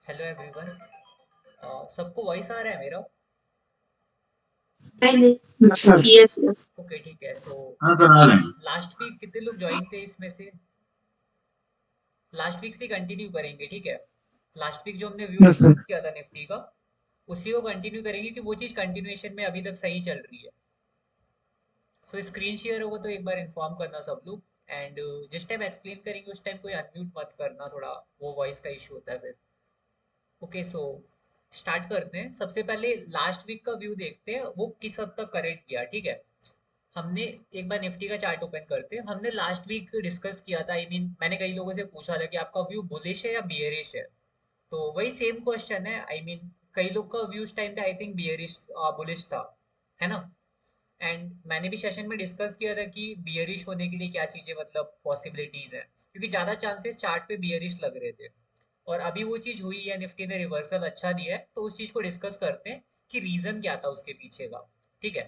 Hello everyone. सबको voice आ रहा है मेरा? नहीं नहीं, यस यस। ओके ठीक है। सो हाँ सर आ रहे हैं। लास्ट वीक कितने लोग ज्वाइन थे इसमें से? लास्ट वीक से कंटिन्यू करेंगे, ठीक है। लास्ट वीक जो हमने व्यू यस सर। डिस्कस किया था निफ्टी का, उसी को कंटिन्यू करेंगे कि वो चीज़ कंटिन्यूएशन में अभी तक सही चल रही है। सो स्क्रीन शेयर होगा तो एक बार इन्फॉर्म करना सब लोग। एंड जिस टाइम एक्सप्लेन करेंगे उस टाइम कोई अनम्यूट मत करना, थोड़ा वो वॉइस का इशू होता है फिर। ओके सो स्टार्ट करते हैं। सबसे पहले लास्ट वीक का व्यू देखते हैं वो किस हद तक करेक्ट किया, ठीक है। हमने एक बार निफ्टी का चार्ट ओपन करते हैं। हमने लास्ट वीक डिस्कस किया था, मैंने कई लोगों से पूछा था कि आपका व्यू बुलिश है या बियरिश है। तो वही सेम क्वेश्चन है। कई लोग का व्यू उस टाइम पे आई थिंक बियरिश बुलिश था, है ना। एंड मैंने भी सेशन में डिस्कस किया था कि बियरिश होने के लिए क्या चीजें मतलब पॉसिबिलिटीज है, क्योंकि ज्यादा चांसेस चार्ट पे बियरिश लग रहे थे। और अभी वो चीज हुई है, निफ्टी ने रिवर्सल अच्छा दिया है, तो उस चीज को डिस्कस करते हैं कि रीजन क्या था उसके पीछे का, ठीक है।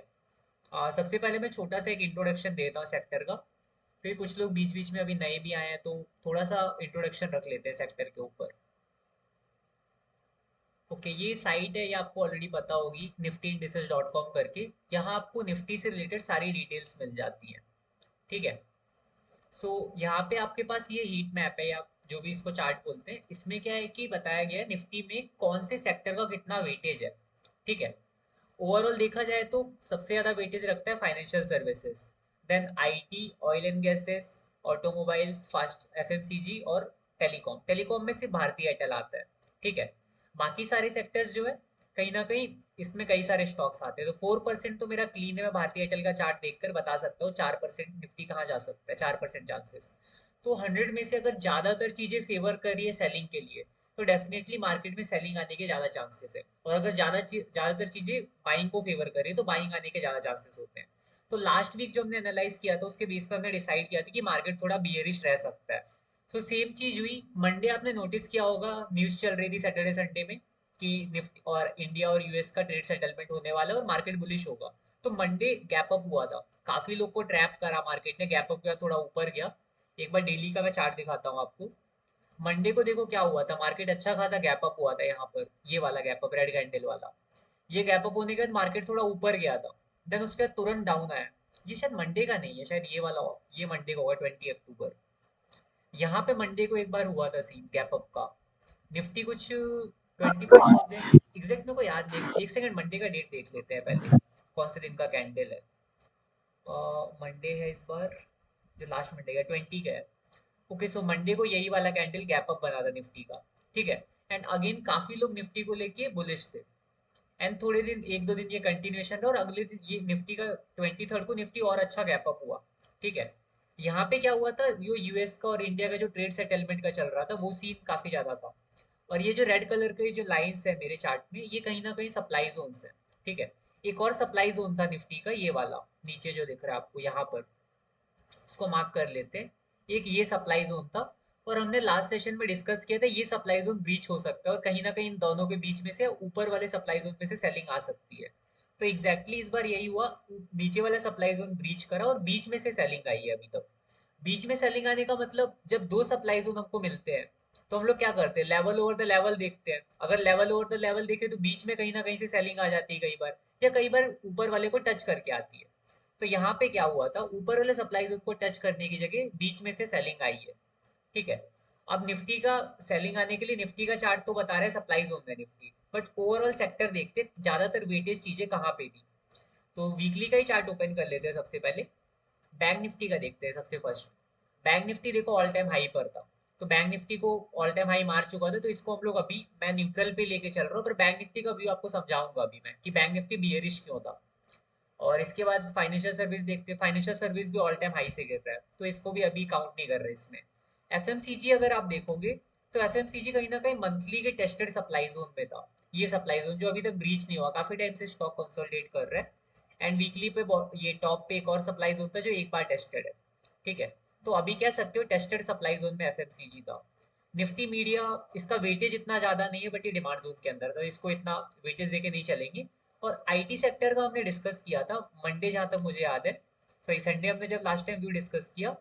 सबसे पहले मैं छोटा सा एक इंट्रोडक्शन देता हूँ सेक्टर का। फिर कुछ लोग बीच बीच में अभी नए भी आए हैं, तो थोड़ा सा इंट्रोडक्शन रख लेते हैं सेक्टर के ऊपर। ओके, ये साइट है, ये आपको ऑलरेडी पता होगी, niftyindices.com करके। यहाँ आपको निफ्टी से रिलेटेड सारी डिटेल्स मिल जाती हैं, ठीक है। सो यहाँ पे आपके पास ये हीट मैप है, या जो भी इसको चार्ट बोलते हैं। इसमें क्या है कि बताया गया है निफ्टी में कौन से सेक्टर का कितना वेटेज है, ठीक है। ओवरऑल देखा जाए तो सबसे ज्यादा वेटेज रखता है financial services, then IT, oil and gases, automobiles, fast FMCG और टेलीकॉम। टेलीकॉम में सिर्फ भारतीय एयरटेल आता है, ठीक है। बाकी सारे सेक्टर्स जो है, कहीं ना कहीं इसमें कई सारे स्टॉक्स आते हैं। तो 4% तो मेरा क्लीन है, मैं भारतीय एयरटेल का चार्ट देखकर बता सकता हूँ 4% निफ्टी कहाँ जा सकता है, 4% चांसेस। तो 100 में से अगर ज्यादातर चीजें फेवर कर रही है सेलिंग के लिए, तो डेफिनेटली मार्केट में सेलिंग आने के ज्यादा चांसेस है। और अगर ज्यादातर चीजें बाइंग को फेवर कर रही है, तो बाइंग आने के ज्यादा चांसेस होते हैं। तो लास्ट वीक जो हमने एनालाइज किया था उसके बेस पर हमने डिसाइड किया था कि मार्केट थोड़ा बियरिश रह सकता है। सो सेम चीज हुई मंडे। आपने नोटिस किया होगा, न्यूज चल रही थी सैटरडे संडे में कि निफ्टी और इंडिया और यूएस का ट्रेड सेटलमेंट होने वाला है और मार्केट बुलिश होगा। तो मंडे गैप अप हुआ था, काफी लोग को ट्रैप करा मार्केट ने, गैप अप हुआ, थोड़ा ऊपर गया। एक बार डेली का मैं चार्ट दिखाता हूँ आपको। मंडे को देखो क्या हुआ था, मार्केट अच्छा खासा गैप अप हुआ था यहाँ पर, ये वाला गैप अप, रेड कैंडल वाला। ये गैप अप होने के बाद मार्केट थोड़ा ऊपर गया था, देन उसके बाद तुरंत डाउन आया। ये शायद मंडे का नहीं है, शायद ये वाला ये मंडे का होगा, 20 अक्टूबर। यहाँ पे मंडे को एक बार हुआ था सीन गैप अप का। निफ्टी कुछ 25,000 एग्जैक्ट मेरे को याद नहीं, एक सेकंड मंडे का डेट देख लेते हैं पहले, कौन से दिन का कैंडल है। मंडे है इस बार, जो लास्ट मंडे का 20 का है। ओके सो मंडे को यही वाला कैंडल गैप अप बना था निफ्टी का, ठीक है। एंड अगेन काफी लोग निफ्टी को लेके बुलिश थे। एंड थोड़े दिन, एक दो दिन ये कंटिन्यूएशन रहा, और अगले दिन ये निफ्टी का 23 को निफ्टी और अच्छा गैप अप हुआ, ठीक है। यहाँ पे क्या हुआ था, यो यूएस का और इंडिया का जो ट्रेड सेटलमेंट का चल रहा था, वो सीन काफी ज्यादा था। और ये जो रेड कलर के जो लाइंस है मेरे चार्ट में, ये कहीं ना कहीं सप्लाई जोन्स है, ठीक है। एक और सप्लाई जोन था निफ्टी का, ये वाला नीचे जो दिख रहा है आपको यहाँ पर, इसको मार्क कर लेते हैं। एक ये सप्लाई जोन था, और हमने लास्ट सेशन में डिस्कस किया था ये सप्लाई जोन ब्रीच हो सकता है, और कहीं ना कहीं इन दोनों के बीच में से ऊपर वाले सप्लाई जोन में से सेलिंग आ सकती है। तो एग्जैक्टली इस बार यही हुआ, नीचे वाला सप्लाई जोन ब्रीच करा और बीच में से सेलिंग आई है अभी तक। बीच में सेलिंग आने का मतलब, जब दो सप्लाई जोन हमको मिलते हैं, तो हम लोग क्या करते हैं, लेवल ओवर द लेवल देखते हैं। अगर लेवल ओवर द लेवल देखे तो बीच में कहीं ना कहीं से सेलिंग आ जाती है कई बार, या कई बार ऊपर वाले को टच करके आती है। तो यहाँ पे क्या हुआ था, ऊपर वाले सप्लाई जोन को टच करने की जगह बीच में से सेलिंग आई है, ठीक है। अब निफ्टी का सेलिंग आने के लिए निफ्टी का चार्ट तो बता रहा है सप्लाई जोन में निफ्टी, बट ओवरऑल सेक्टर देखते ज्यादातर वेटेज चीजें कहाँ पे थी। तो वीकली का ही चार्ट ओपन कर लेते हैं सबसे पहले। बैंक निफ्टी का देखते हैं सबसे फर्स्ट। बैंक निफ्टी देखो ऑल टाइम हाई पर था, तो बैंक निफ्टी को ऑल टाइम हाई मार चुका था, तो इसको हम लोग अभी, मैं न्यूट्रल पे लेके चल रहा हूँ, पर बैंक निफ्टी का व्यू आपको समझाऊंगा अभी मैं कि बैंक निफ्टी बियरिश क्यों था। और इसके बाद फाइनेंशियल सर्विस देखते हैं, फाइनेंशियल सर्विस भी ऑल टाइम हाई से गिर रहा है, तो इसको भी अभी काउंट नहीं कर रहे इसमें। एफएमसीजी अगर आप देखोगे, तो एफएमसीजी कहीं ना कहीं मंथली के टेस्टेड सप्लाई जोन में था। ये सप्लाई जोन जो अभी तक ब्रीच नहीं हुआ, काफी टाइम से स्टॉक कंसोलिडेट कर रहा है। एंड वीकली पे ये टॉप पे एक और सप्लाई जोन था जो एक बार टेस्टेड है, ठीक है। तो अभी कह सकते हो टेस्टेड सप्लाई जोन में एफएमसीजी था। निफ्टी मीडिया, इसका वेटेज इतना ज्यादा नहीं है, बट ये डिमांड जोन के अंदर था, इसको इतना वेटेज देके नहीं चलेंगे। और आईटी सेक्टर का हमने डिस्कस किया था मंडे, जहां तक मुझे याद है। सॉरी, संडे हमने जब लास्ट टाइम व्यू डिस्कस किया,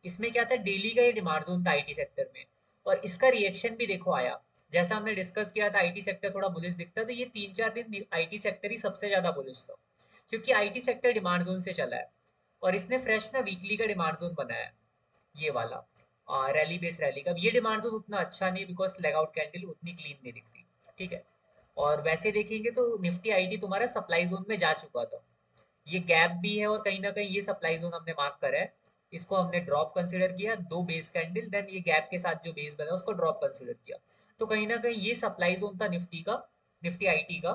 इसमें क्या था, डेली का ये डिमांड जोन था आईटी सेक्टर में। और इसका रिएक्शन भी देखो आया, जैसा हमने डिस्कस किया था आईटी सेक्टर थोड़ा बुलिश दिखता है, तो ये 3-4 दिन आईटी सेक्टर ही सबसे ज्यादा बुलिश था, क्योंकि आईटी सेक्टर डिमांड जोन से चला है। और इसने फ्रेश ना वीकली का डिमांड जोन बनाया है, ये वाला रैली बेस रैली का। अब ये डिमांड जोन उतना अच्छा नहीं, बिकॉज लेग आउट कैंडल उतनी क्लीन नहीं दिख रही। ठीक है। और वैसे देखेंगे तो निफ्टी आईटी तुम्हारा सप्लाई जोन में जा चुका था, ये गैप भी है, और कहीं ना कहीं ये सप्लाई जोन हमने मार्क करा है। इसको हमने ड्रॉप कंसिडर किया, 2 बेस कैंडल, देन ये गैप के साथ जो बेस बना उसको ड्रॉप कंसिडर किया। तो कहीं ना कहीं ये सप्लाई जोन था निफ्टी का, निफ्टी आईटी का,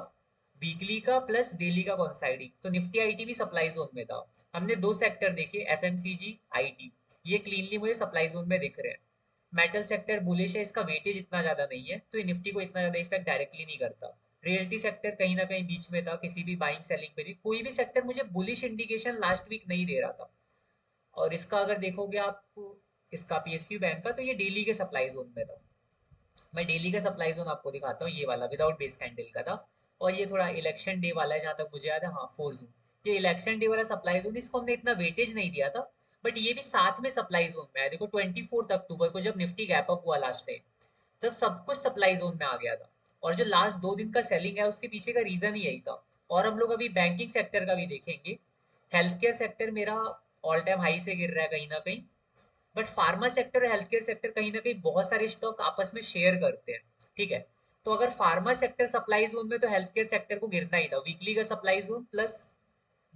वीकली का प्लस डेली का कॉन्साइडिंग। तो निफ्टी आईटी भी सप्लाई जोन में था। हमने 2 सेक्टर देखे, एफएमसीजी, आईटी, ये क्लीनली मुझे सप्लाई जोन में दिख रहे हैं। मेटल सेक्टर बुलिश है, इसका वेटेज इतना ज्यादा नहीं है, तो ये निफ्टी को इतना ज्यादा इफेक्ट डायरेक्टली नहीं करता। रियल्टी सेक्टर कहीं ना कहीं बीच में था, किसी भी बाइंग सेलिंग पे नहीं, कोई भी सेक्टर मुझे बुलिश इंडिकेशन लास्ट वीक नहीं दे रहा था। और इसका अगर देखोगे आप, इसका पीएसयू बैंक का, तो ये डेली के सप्लाई जोन में था। मैं डेली का सप्लाई जोन आपको दिखाता हूँ, ये वाला विदाउट बेस कैंडल का था। और ये थोड़ा इलेक्शन डे वाला है, जहां तक मुझे याद है, हाँ 4 जून। ये इलेक्शन डे वाला सप्लाई जोन, इसको हमने इतना वेटेज नहीं दिया था, बट ये भी साथ में सप्लाई जोन में है। देखो 24 अक्टूबर को जब निफ्टी गैप अप हुआ लास्ट टाइम, तब सब कुछ सप्लाई जोन में आ गया था। और जो लास्ट 2 दिन का सेलिंग है उसके पीछे का रीजन ही यही था। और हम लोग अभी बैंकिंग सेक्टर का भी देखेंगे। हेल्थ केयर सेक्टर मेरा ऑल टाइम हाई से गिर रहा है कहीं ना कहीं, बट फार्मा सेक्टर और हेल्थ केयर सेक्टर कहीं ना कहीं बहुत सारे स्टॉक आपस में शेयर करते हैं। ठीक है। तो अगर फार्मा सेक्टर सप्लाई जोन में, तो हेल्थ केयर सेक्टर को गिरना ही था, वीकली का सप्लाई जोन प्लस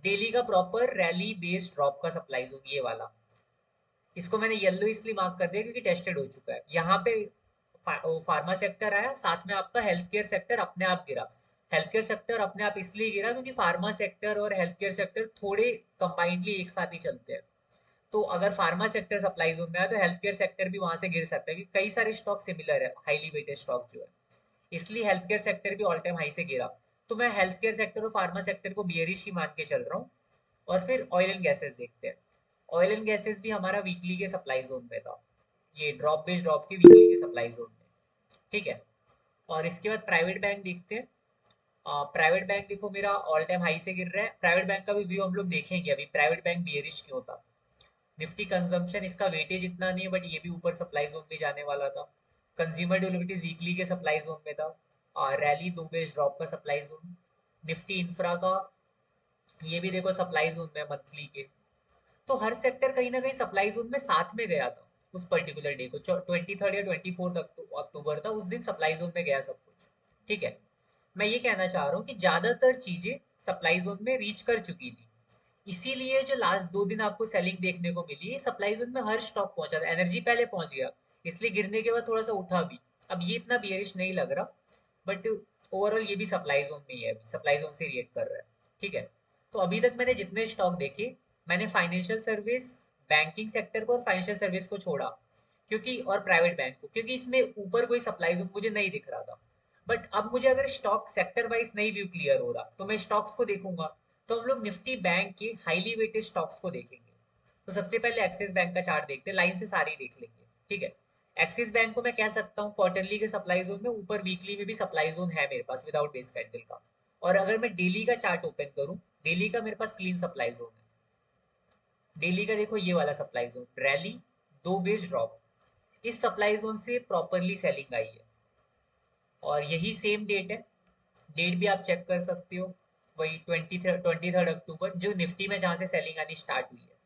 डेली का प्रॉपर रैली बेस्ड ड्रॉप का सप्लाई जोन, ये वाला। इसको मैंने येलो इसलिए मार्क कर दिया क्योंकि टेस्टेड हो चुका है। यहाँ पे फार्मा सेक्टर आया, साथ में आपका हेल्थ केयर सेक्टर अपने आप गिरा। हेल्थ केयर सेक्टर अपने आप इसलिए गिरा क्योंकि फार्मा सेक्टर और हेल्थ केयर सेक्टर थोड़े कंबाइंडली एक साथ ही चलते हैं। तो अगर फार्मा सेक्टर सप्लाई जोन में आया, तो हेल्थ केयर सेक्टर भी वहां से गिर सकता है, क्योंकि कई सारे स्टॉक सिमिलर है, हाईली वेटेड स्टॉक जो है। इसलिए हेल्थ केयर सेक्टर भी ऑल टाइम हाई से गिरा। तो मैं हेल्थ केयर सेक्टर और फार्मा सेक्टर को बियरिश ही मान के चल रहा हूँ। और फिर ऑयल एंड गैसेस देखते हैं। ऑयल एंड गैसेस भी हमारा वीकली के सप्लाई जोन में था, ये ड्रॉप बेस्ड ड्रॉप की वीकली के सप्लाई जोन में। ठीक है। और इसके बाद प्राइवेट बैंक देखते हैं। प्राइवेट बैंक देखो मेरा ऑल टाइम हाई से गिर रहा है। प्राइवेट बैंक का भी व्यू हम लोग देखेंगे अभी, प्राइवेट बैंक बियरिश क्यों था। निफ्टी कंजम्पशन इसका वेटेज इतना नहीं है, बट ये भी ऊपर सप्लाई जोन में जाने वाला था। कंज्यूमर ड्यूरेबिलिटीज वीकली के सप्लाई जोन में था। रैली 2 बेस ड्रॉप का सप्लाई जोन। निफ्टी इंफ्रा का, ये भी देखो सप्लाई जोन में मंथली के। तो हर सेक्टर कहीं ना कहीं सप्लाई जोन में साथ में गया था उस पर्टिकुलर डे को। 23 या 24 अक्टूबर था, उस दिन सप्लाई जोन में गया सब कुछ। ठीक है। मैं ये कहना चाह रहा हूँ कि ज्यादातर चीजें सप्लाई जोन में रीच कर चुकी थी, इसीलिए जो लास्ट 2 दिन आपको सेलिंग देखने को मिली, सप्लाई जोन में हर स्टॉक पहुंचा था। एनर्जी पहले पहुंच गया, इसलिए गिरने के बाद थोड़ा सा उठा भी। अब ये इतना बियरिश नहीं लग रहा, बट ओवरऑल ये भी सप्लाई जोन में ही है, सप्लाई जोन से रिएक्ट कर रहा है। ठीक है। तो अभी तक मैंने जितने स्टॉक देखे, मैंने फाइनेंशियल सर्विस, बैंकिंग सेक्टर को और फाइनेंशियल सर्विस को छोड़ा, क्योंकि और प्राइवेट बैंक को, क्योंकि इसमें ऊपर कोई सप्लाई जोन मुझे नहीं दिख रहा था। बट अब मुझे अगर स्टॉक सेक्टर वाइज नहीं व्यू क्लियर हो रहा, तो मैं स्टॉक्स को देखूंगा। तो हम लोग निफ्टी बैंक के हाईली वेटेड स्टॉक्स को देखेंगे। तो सबसे पहले एक्सिस बैंक का चार्ट देखते हैं, लाइन से सारे ही देख लेंगे। ठीक है। एक्सिस बैंक को मैं कह सकता हूँ क्वार्टरली के सप्लाई जोन में, ऊपर वीकली में भी सप्लाई जोन है मेरे पास विदाउट बेस कैंडल का। और अगर मैं डेली का चार्ट ओपन करूँ, डेली का मेरे पास क्लीन सप्लाई जोन है। डेली का देखो ये वाला supply zone, rally 2 base drop, इस सप्लाई जोन से प्रॉपरली सेलिंग आई है। और यही सेम डेट है, डेट भी आप चेक कर सकते हो, वही 23 अक्टूबर, जो निफ्टी में जहां से सेलिंग आनी स्टार्ट हुई है।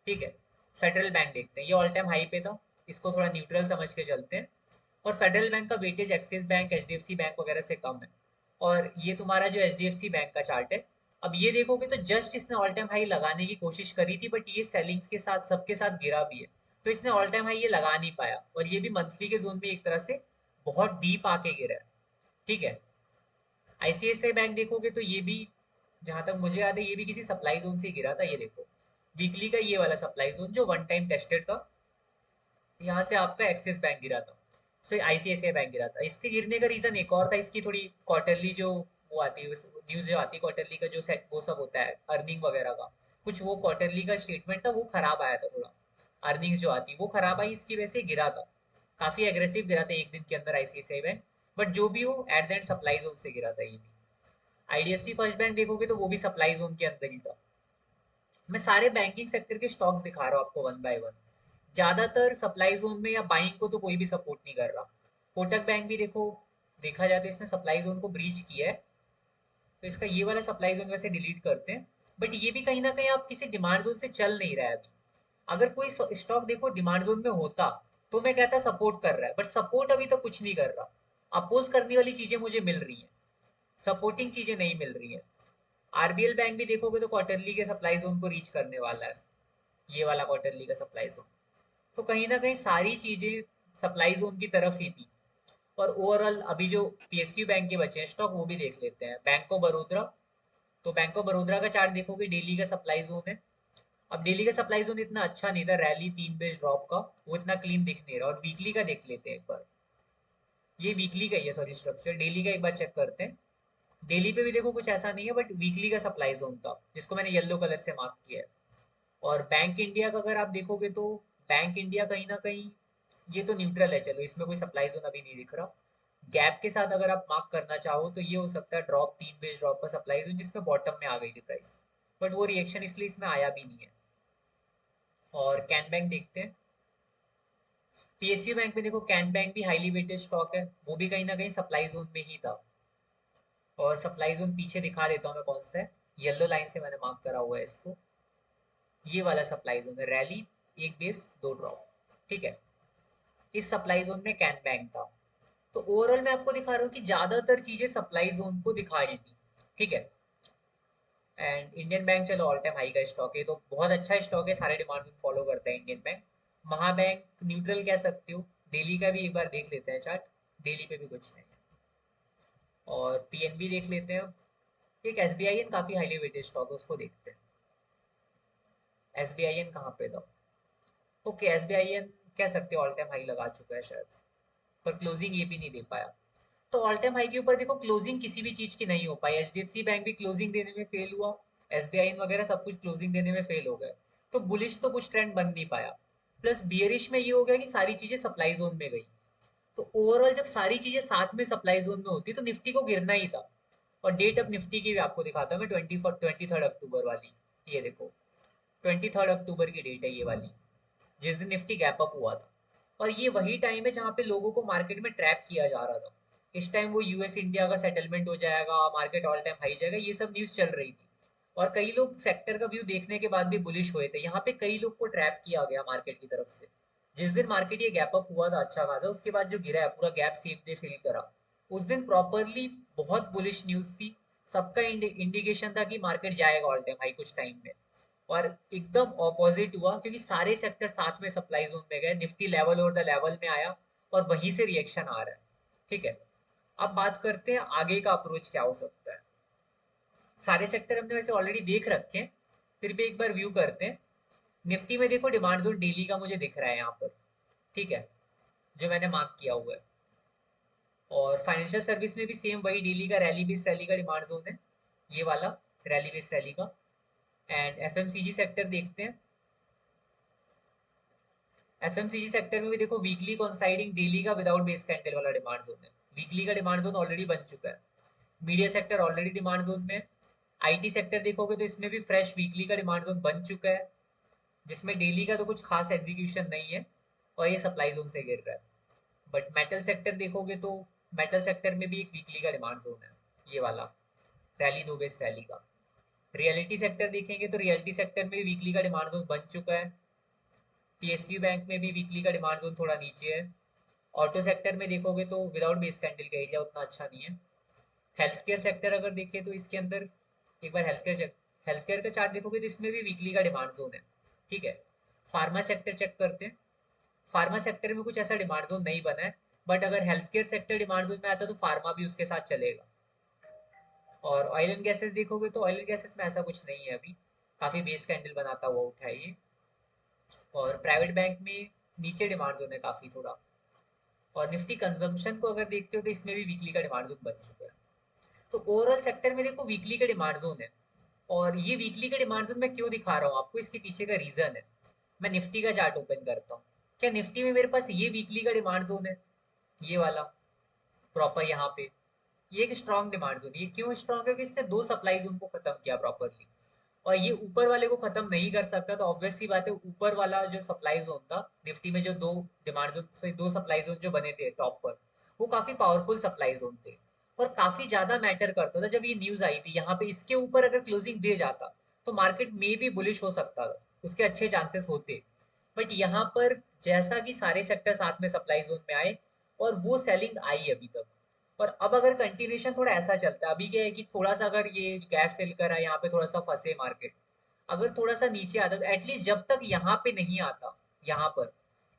ठीक है। फेडरल बैंक देखते हैं, ये ऑल टाइम हाई पे था, इसको थोड़ा न्यूट्रल समझ के चलते हैं। और फेडरल बैंक का weightage axis bank, HDFC bank वगैरह से कम है। और ये तुम्हारा जो एचडीएफसी बैंक का चार्ट है, अब ये देखोगे तो जस्ट इसने ऑल टाइम हाई लगाने की कोशिश करी थी, बट ये सेलिंग्स के साथ सबके साथ गिरा भी है। तो इसने ऑल टाइम हाई ये लगा नहीं पाया, और ये भी मंथली के जोन में एक तरह से बहुत डीप आके गिरा है। ठीक है। आईसीआईसीआई बैंक देखोगे तो ये भी, जहां तक मुझे याद है, ये भी किसी सप्लाई जोन से गिरा था। ये देखो वीकली का ये वाला सप्लाई जोन जो वन टाइम टेस्टेड था, यहाँ से आपका एक्सिस बैंक गिरा था, तो आईसीआईसीआई बैंक गिरा था। इसके गिरने का रीजन एक और था, इसकी थोड़ी क्वार्टरली जो वो आती है न्यूज, जो आती है क्वार्टरली का जो सेट वो सब होता है अर्निंग वगैरह का, कुछ वो क्वार्टरली का स्टेटमेंट था वो खराब आया था थोड़ा। अर्निंग्स जो आती वो खराब आई, इसकी वजह से गिरा था। काफी एग्रेसिव गिरा था एक दिन के अंदर आईसीआईसीआई बैंक। बट जो भी हो, at the end supply zone से गिरा था ये भी। आईडीएफसी फर्स्ट बैंक देखोगे तो वो भी सप्लाई जोन के अंदर ही था। मैं सारे बैंकिंग सेक्टर के स्टॉक्स दिखा रहा हूँ आपको वन बाय वन। ज्यादातर सप्लाई जोन में या बाइंग को तो कोई भी सपोर्ट नहीं कर रहा। कोटक बैंक भी देखो, देखा जाए तो इसने सप्लाई जोन को ब्रीच किया है, तो इसका ये वाला सप्लाई जोन वैसे डिलीट करते हैं। बट ये भी कहीं ना कहीं आप किसी डिमांड जोन से चल नहीं रहा है अभी। अगर कोई स्टॉक देखो डिमांड जोन में होता तो मैं कहता सपोर्ट कर रहा है, बट सपोर्ट अभी तक कुछ नहीं कर रहा। अपोज करने वाली चीजें मुझे मिल रही हैं, सपोर्टिंग चीजें नहीं मिल रही हैं। आरबीएल बैंक भी देखोगे तो क्वार्टरली के सप्लाई जोन को रीच करने वाला है, ये वाला क्वार्टरली का सप्लाई जोन। तो कहीं ना कहीं सारी चीजें सप्लाई जोन की तरफ ही थी। और ओवरऑल अभी जो पीएसयू बैंक के बचे हैं स्टॉक वो भी देख लेते हैं। बैंक ऑफ बड़ौदा, तो बैंक ऑफ बड़ौदा का चार्ट देखोगे डेली का सप्लाई जोन है। अब डेली का सप्लाई जोन इतना अच्छा नहीं था, रैली 3 बेस ड्रॉप का, वो इतना क्लीन दिख नहीं रहा। और वीकली का देख लेते हैं एक बार, ये वीकली का ही है सॉरी स्ट्रक्चर, डेली का एक बार चेक करते हैं। डेली पे भी देखो कुछ ऐसा नहीं है, बट वीकली का सप्लाई जोन था जिसको मैंने येलो कलर से मार्क किया है। और बैंक इंडिया का अगर आप देखोगे तो बैंक इंडिया कहीं ना कहीं ये तो न्यूट्रल है, चलो इसमें कोई सप्लाई जोन अभी नहीं दिख रहा। गैप के साथ अगर आप मार्क करना चाहो तो ये हो सकता है ड्रॉप 3 बेस ड्रॉप का सप्लाई जोन जिसमें बॉटम में आ गई थी प्राइस, बट वो रिएक्शन इसलिए इसमें आया भी नहीं है। और कैन बैंक देखते हैं। पीएसयू बैंक में देखो कैन बैंक भी हाईली वेटेड स्टॉक है, वो भी कहीं ना कहीं सप्लाई जोन में ही था। और सप्लाई जोन पीछे दिखा देता हूँ मैं कौन सा है, येलो लाइन से मैंने मार्क करा हुआ है इसको। ये वाला सप्लाई जोन है, रैली 1 बेस 2 ड्रॉप, ठीक है। इस सप्लाई जोन में कैन बैंक था। तो ओवरऑल मैं आपको दिखा रहा हूँ कि ज्यादातर चीजें सप्लाई जोन को दिखा रही थी, ठीक है। एंड इंडियन बैंक चलो ऑल टाइम हाई का स्टॉक है, तो बहुत अच्छा स्टॉक है, सारे डिमांड फॉलो करता है इंडियन बैंक। महाबैंक न्यूट्रल कह सकते हो। डेली का भी एक बार देख लेते हैं चार्ट, डेली पे भी कुछ नहीं है। और पीएनबी देख लेते हैं। एक एसबीआई काफी हाईली वेटेड स्टॉक है, उसको देखते हैं। एसबीआई कहाँ पे था? ओके, एसबीआई कह सकते हो ऑल टाइम हाई लगा चुका है शायद, पर क्लोजिंग ये भी नहीं दे पाया। तो ऑल टाइम हाई के ऊपर देखो क्लोजिंग किसी भी चीज की नहीं हो पाई। एचडीएफसी बैंक भी क्लोजिंग देने में फेल हुआ, एसबीआई वगैरह सब कुछ क्लोजिंग देने में फेल हो गए। तो बुलिश तो कुछ ट्रेंड बन नहीं पाया। प्लस बियरिश में ये हो गया कि सारी चीजें सप्लाई जोन में गई। तो ओवरऑल जब सारी चीजें साथ में सप्लाई जोन में होती तो निफ्टी को गिरना ही था। और डेट अब निफ्टी की भी आपको दिखाता हूँ मैं, 23 अक्टूबर वाली। ये देखो 23 अक्टूबर की डेट है ये वाली, जिस दिन निफ्टी गैप अप हुआ था। और ये वही टाइम है जहाँ पे लोगों को मार्केट में ट्रैप किया जा रहा था। इस टाइम वो यूएस इंडिया का सेटलमेंट हो जाएगा, मार्केट ऑल टाइम हाई जाएगा, ये सब न्यूज चल रही थी। और कई लोग सेक्टर का व्यू देखने के बाद भी बुलिश हुए थे। यहाँ पे कई लोग को ट्रैप किया गया मार्केट की तरफ से। जिस दिन मार्केट ये गैप अप हुआ था अच्छा खासा, उसके बाद जो गिरा है पूरा गैप सेम डे फिल करा, उस दिन प्रॉपरली बहुत बुलिश न्यूज थी। सबका इंडिकेशन था कि मार्केट जाएगा ऑल टाइम हाई कुछ टाइम में। और एकदम ऑपोजिट हुआ, क्योंकि सारे सेक्टर साथ में सप्लाई जोन में गए, निफ्टी लेवल और द लेवल में आया और वहीं से रिएक्शन आ रहा है, ठीक है। अब बात करते हैं आगे का अप्रोच क्या हो सकता है। सारे सेक्टर हमने वैसे ऑलरेडी देख रखे हैं, फिर भी एक बार व्यू करते हैं। निफ्टी में देखो डिमांड जोन डेली का मुझे दिख रहा है यहाँ पर, ठीक है, जो मैंने मार्क किया हुआ है। और फाइनेंशियल सर्विस में भी सेम वही डेली का रैली बेस्ड रैली का डिमांड जोन है, ये वाला रैली बेस्ड रैली का। एंड एफएमसीजी सेक्टर देखते हैं। एफएमसीजी सेक्टर में भी देखो वीकली कॉन्साइडिंग डेली का विदाउट बेस कैंडल वाला डिमांड जोन है। वीकली का डिमांड जोन ऑलरेडी बन चुका है। Media sector already demand zone में। आईटी सेक्टर देखोगे तो इसमें भी फ्रेश वीकली का डिमांड जोन बन चुका है, जिसमें डेली का तो कुछ खास एग्जीक्यूशन नहीं है और ये सप्लाई जोन से गिर रहा है। बट मेटल सेक्टर देखोगे तो मेटल सेक्टर में भी एक वीकली का डिमांड जोन है, ये वाला रैली 2 बेस रैली का। रियलिटी सेक्टर देखेंगे तो रियलिटी सेक्टर में वीकली का डिमांड जोन बन चुका है। पीएसयू बैंक में भी वीकली का डिमांड जोन थोड़ा नीचे है। ऑटो सेक्टर में देखोगे तो विदाउट बेस कैंडल का एरिया उतना अच्छा नहीं है। हेल्थ केयर सेक्टर अगर देखें तो इसके अंदर एक बार हेल्थ केयर का चार्ट देखोगे तो इसमें भी वीकली का डिमांड जोन है, ठीक है। फार्मा सेक्टर चेक करते हैं। फार्मा सेक्टर में कुछ ऐसा डिमांड जोन नहीं बना है, बट अगर health care sector demand zone में आता तो फार्मा भी उसके साथ चलेगा। और ऑयल एंड गैसेस देखोगे तो ऑयल एंड गैसेस में ऐसा कुछ नहीं है अभी, काफी बेस कैंडल बनाता हुआ उठा है ये। और प्राइवेट बैंक में नीचे डिमांड जोन है काफी थोड़ा। और निफ्टी कंजम्पशन को अगर देखते हो तो इसमें भी वीकली का डिमांड जोन बन चुका है। तो ओवरऑल सेक्टर में देखो वीकली का डिमांड जोन है। और ये वीकली का डिमांड जोन मैं क्यों दिखा रहा हूँ आपको, इसके पीछे का रीजन है। मैं निफ्टी का चार्ट ओपन करता हूँ। क्या निफ्टी में मेरे पास ये वीकली का डिमांड जोन है, ये वाला प्रॉपर यहाँ पे, ये एक स्ट्रॉन्ग डिमांड जोन। ये क्यों स्ट्रॉन्ग है? क्योंकि इसने 2 सप्लाई जोन को खत्म किया प्रॉपरली। और ये ऊपर वाले को खत्म नहीं कर सकता, तो ऑब्वियसली बात है ऊपर वाला जो सप्लाई जोन था निफ्टी में, जो 2 demand zone, sorry 2 supply zone जो बने थे टॉप पर, वो काफी पावरफुल सप्लाई जोन थे और काफी ज्यादा मैटर करता था। जब ये न्यूज आई थी यहाँ पे, इसके ऊपर अगर क्लोजिंग दे जाता तो मार्केट में भी बुलिश हो सकता था, उसके अच्छे चांसेस होते। बट यहाँ पर जैसा कि सारे सेक्टर साथ में सप्लाई जोन में आए और वो सेलिंग आई अभी तक। और अब अगर कंटिन्यूशन थोड़ा ऐसा चलता है, अभी क्या है कि थोड़ा सा अगर ये गैप फिल करा, यहाँ पे थोड़ा सा फंसे मार्केट, अगर थोड़ा सा नीचे आता तो एटलीस्ट जब तक यहाँ पे नहीं आता, यहाँ पर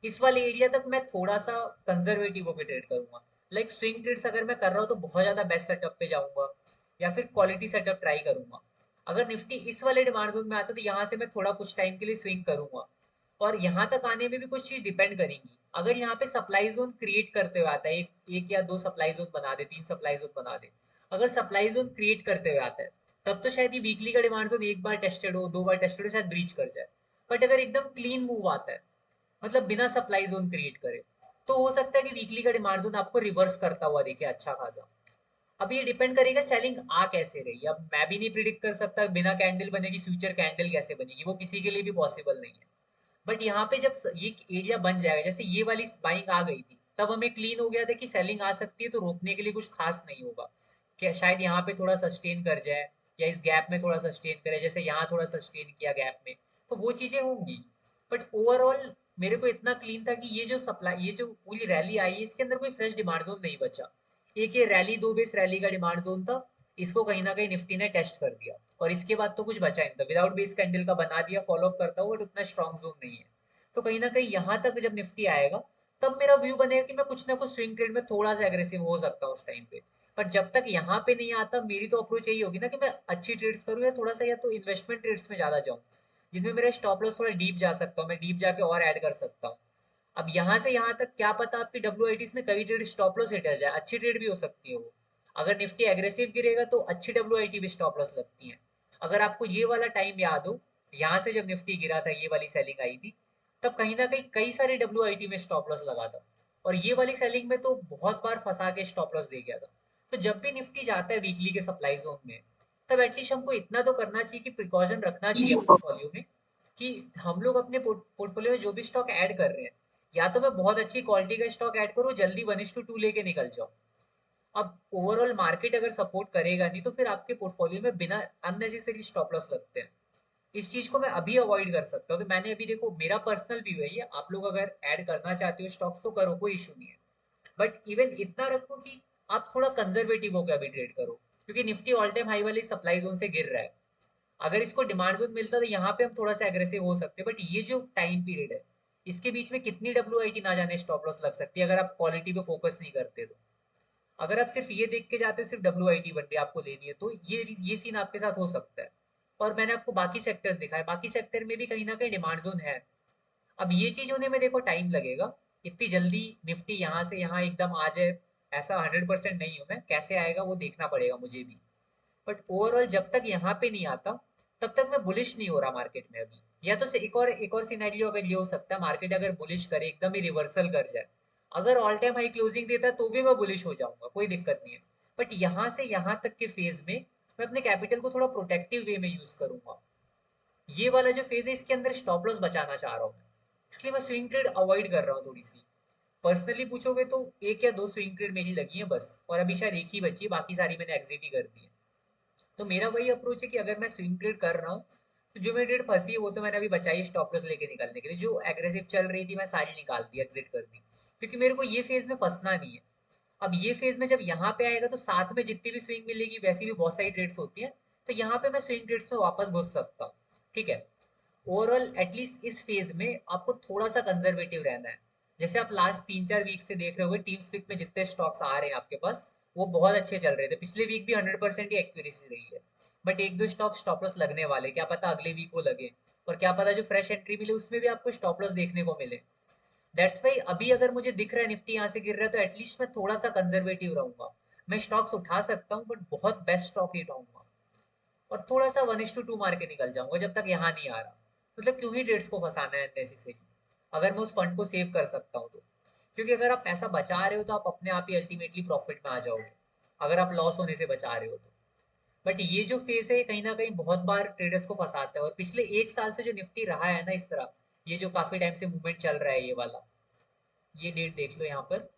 इस वाले एरिया तक मैं थोड़ा सा कंजर्वेटिव होकर ट्रेड करूंगा। लाइक स्विंग ट्रेड्स अगर मैं कर रहा हूँ तो बहुत ज्यादा बेस्ट सेटअप पे जाऊंगा या फिर क्वालिटी सेटअप ट्राई करूंगा। अगर निफ्टी इस वाले डिमांड जोन में आता तो यहाँ से मैं थोड़ा कुछ टाइम के लिए स्विंग करूंगा, और यहाँ तक आने में भी कुछ चीज डिपेंड करेंगी। अगर यहाँ पे सप्लाई जोन क्रिएट करते हुए आता है, एक या दो सप्लाई जोन बना दे, तीन सप्लाई जोन बना दे, अगर सप्लाई जोन क्रिएट करते हुए आता है तब तो शायद ये वीकली का डिमांड जोन एक बार टेस्टेड हो, दो बार टेस्टेड हो, शायद ब्रीच कर जाए। बट अगर एकदम क्लीन मूव आता है, मतलब बिना सप्लाई जोन क्रिएट करे, तो हो सकता है कि वीकली का डिमांड जोन आपको रिवर्स करता हुआ दिखे अच्छा खासा। अब ये डिपेंड करेगा सेलिंग आ कैसे रही। अब मैं भी नहीं प्रिडिक्ट कर सकता बिना कैंडल बनेगी फ्यूचर कैंडल कैसे बनेगी, वो किसी के लिए भी पॉसिबल नहीं है। बट यहाँ पे जब ये एरिया बन जाएगा, जैसे ये वाली बाइंग आ गई थी, तब हमें क्लीन हो गया था कि सेलिंग आ सकती है, तो रोकने के लिए कुछ खास नहीं होगा। क्या शायद यहाँ पे थोड़ा सस्टेन कर जाए या इस गैप में थोड़ा सस्टेन करे, जैसे यहाँ थोड़ा सस्टेन किया गैप में, तो वो चीजें होंगी। बट ओवरऑल मेरे को इतना क्लीन था कि ये जो सप्लाई, ये जो पूरी रैली आई है, इसके अंदर कोई फ्रेश डिमांड जोन नहीं बचा। एक ये रैली, दो बेस रैली का डिमांड जोन था, इसको कहीं ना कहीं निफ्टी ने टेस्ट कर दिया, और इसके बाद तो कुछ बचा नहीं था। विदाउट बेस कैंडल का बना दिया, फॉलो अप करता हुआ, बट उतना स्ट्रॉन्ग जोन नहीं है। तो कहीं ना कहीं यहाँ तक जब निफ्टी आएगा, तब मेरा व्यू बनेगा कि मैं कुछ ना कुछ स्विंग ट्रेड में थोड़ा सा एग्रेसिव हो सकता हूँ उस टाइम पे। पर जब तक यहाँ पे नहीं आता, मेरी तो अप्रोच यही होगी ना कि मैं अच्छी ट्रेड्स करूँ, या थोड़ा सा या तो इन्वेस्टमेंट ट्रेड्स में ज्यादा जाऊँ, जिनमें मेरा स्टॉप लॉस थोड़ा डीप जा सकता हूँ, मैं डीप जाके और ऐड कर सकता हूँ। अब यहाँ से यहाँ तक क्या पता आपकी डब्ल्यू में कई ट्रेड स्टॉप लॉस हिट जाए, अच्छी ट्रेड भी हो सकती है वो। अगर निफ्टी एग्रेसिव गिरेगा तो अच्छी डब्ल्यू भी स्टॉप लॉस लगती है। अगर आपको ये वाला टाइम याद हो, यहाँ से जब निफ्टी गिरा था, ये वाली सेलिंग आई थी, तब कहीं ना कहीं कई सारे डब्ल्यू में स्टॉप लॉस लगा था, और ये वाली सेलिंग में तो बहुत बार फंसा के स्टॉप लॉस दे गया था। तो जब भी निफ्टी जाता है वीकली के सप्लाई जोन में, तब एटलीस्ट हमको इतना तो करना चाहिए कि प्रिकॉशन रखना चाहिए पोर्टफोलियो में, कि हम लोग अपने पोर्टफोलियो में जो भी स्टॉक ऐड कर रहे हैं, या तो मैं बहुत अच्छी क्वालिटी का स्टॉक ऐड करूँ, जल्दी 1:2 लेके निकल जाऊँ। अब ओवरऑल मार्केट अगर सपोर्ट करेगा नहीं, तो फिर आपके पोर्टफोलियो में बिना अननेसेसरी स्टॉप लॉस लगते हैं। इस चीज को मैं अभी अवॉइड कर सकता हूँ। तो मैंने अभी, देखो मेरा पर्सनल व्यू है ये, आप लोग अगर ऐड करना चाहते हो स्टॉक्स तो करो, कोई इशू नहीं है। बट इवन इतना रखो कि आप थोड़ा कंजर्वेटिव होकर अभी ट्रेड करो, क्योंकि निफ्टी ऑल टाइम हाई वाली सप्लाई जोन से गिर रहा है। अगर इसको डिमांड जोन मिलता तो यहाँ पे हम थोड़ा सा एग्रेसिव हो सकते हैं। बट ये जो टाइम पीरियड है, इसके बीच में कितनी डब्ल्यू ना जाने स्टॉप लॉस लग सकती है, अगर आप क्वालिटी पे फोकस नहीं करते तो। अगर आप सिर्फ ये देख के जाते हो सिर्फ डब्ल्यू वन डे आपको लेनी है, तो ये सीन आपके साथ हो सकता है। और मैंने आपको बाकी सेक्टर्स दिखाए, बाकी सेक्टर में भी कहीं ना कहीं डिमांड जोन है। अब ये चीज होने में देखो टाइम लगेगा। इतनी जल्दी निफ्टी यहाँ से यहाँ एकदम आ जाए, ऐसा 100% नहीं हूं मैं, कैसे आएगा वो देखना पड़ेगा मुझे भी। बट ओवरऑल जब तक यहाँ पे नहीं आता, तब तक मैं बुलिश नहीं हो रहा मार्केट में अभी। या तो एक और सिनेरियो अगर ये हो सकता है, मार्केट अगर बुलिश करे, एकदम ही रिवर्सल कर जाए, अगर ऑल टाइम हाई क्लोजिंग देता है तो भी मैं बुलिश हो जाऊंगा, कोई दिक्कत नहीं है। बट यहाँ से यहाँ तक के फेज में मैं अपने कैपिटल को थोड़ा प्रोटेक्टिव वे में यूज करूंगा। ये वाला जो फेज है, इसके अंदर स्टॉप लॉस बचाना चाह रहा हूँ मैं, इसलिए मैं स्विंग ट्रेड अवॉइड कर रहा हूँ थोड़ी सी। पर्सनली पूछोगे तो एक या दो स्विंग ट्रेड मेरी लगी है बस, और अभी शायद एक ही बची है, बाकी सारी मैंने एग्जिट ही कर दी है। तो मेरा वही अप्रोच है कि अगर मैं स्विंग ट्रेड कर रहा हूँ, तो जो मेरी ट्रेड फंसी है वो तो मैंने अभी बचाई स्टॉप लॉस लेके निकलने के लिए। जो एग्रेसिव चल रही थी मैं सारी निकाल दी, एग्जिट कर दी, क्योंकि मेरे को ये फेज में फंसना नहीं है। अब ये फेज में जब यहाँ पे आएगा तो साथ में जितनी भी स्विंग मिलेगी, वैसी भी बहुत सारी ट्रेड्स होती है, तो यहाँ पे मैं स्विंग ट्रेड्स में वापस घुस सकता हूँ। ठीक है। ओवरऑल एटलीस्ट इस फेज में आपको थोड़ा सा कंजर्वेटिव रहना है। जैसे आप लास्ट 3-4 वीक से देख रहे होगे, टीम स्पिक में जितने स्टॉक्स आ रहे हैं आपके पास, वो बहुत अच्छे चल रहे थे। पिछले वीक भी 100% ही एक्यूरेसी रही है। बट एक दो स्टॉक स्टॉप लॉस लगने वाले, क्या पता अगले वीक को लगे, और क्या पता जो फ्रेश एंट्री मिले उसमें भी आपको स्टॉप लॉस देखने को मिले। दैट्स वाई अभी अगर मुझे दिख रहा है निफ्टी यहाँ से गिर रहा है, तो एटलीस्ट मैं थोड़ा सा कंजर्वेटिव रहूंगा। मैं स्टॉक्स उठा सकता हूँ, बट बहुत बेस्ट स्टॉक ही उठाऊंगा, और थोड़ा सा 1:2 मार के निकल जाऊंगा जब तक यहाँ नहीं आ रहा। मतलब क्यों ही ट्रेड्स को फंसाना है नेसेसरी, अगर मैं उस फंड को सेव कर सकता हूँ तो। क्योंकि अगर आप पैसा बचा रहे हो तो आप अपने आप ही अल्टीमेटली प्रॉफिट में आ जाओगे, अगर आप लॉस होने से बचा रहे हो तो। बट ये जो फेज है, कहीं ना कहीं बहुत बार ट्रेडर्स को फंसाता है, और पिछले एक साल से जो निफ्टी रहा है ना इस तरह, ये जो काफी टाइम से मूवमेंट चल रहा है, ये वाला, ये डेट देख लो यहाँ पर,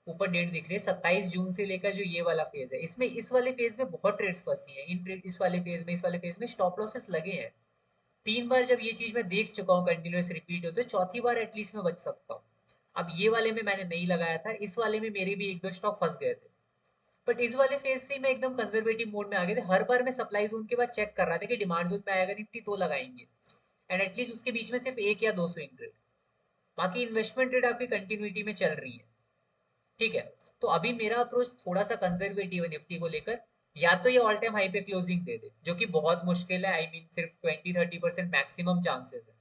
ऊपर डेट दिख रही है 27 जून से लेकर जो ये वाला फेज है, इसमें इस वाले फेज में बहुत ट्रेड्स फंसी हैं। इन ट्रेड इस वाले फेज में, इस वाले फेज में स्टॉप लॉसेस लगे हैं। 3 बार जब ये चीज मैं देख चुका हूँ कंटिन्यूस रिपीट होते, चौथी बार एटलीस्ट मैं बच सकता हूँ। अब ये वाले में मैंने नहीं लगाया था, इस वाले में मेरे भी एक दो स्टॉक फंस गए थे। बट इस वाले फेज से मैं एकदम कंजर्वेटिव मोड में आ गए थे। हर बार मैं सप्लाई जोन के बाद चेक कर रहा था कि डिमांड जोन में आएगा निफ्टी तो लगाएंगे, एंड एटलीस्ट उसके बीच में सिर्फ एक या दो स्विंग ट्रेड, बाकी इन्वेस्टमेंट ट्रेड आपकी कंटिन्यूटी में चल रही है। ठीक है, तो अभी मेरा अप्रोच थोड़ा सा कंजर्वेटिव है निफ्टी को लेकर। या तो ये ऑल टाइम हाई पे क्लोजिंग दे दे, जो कि बहुत मुश्किल है, आई मीन सिर्फ 20-30% मैक्सिमम चांसेस है,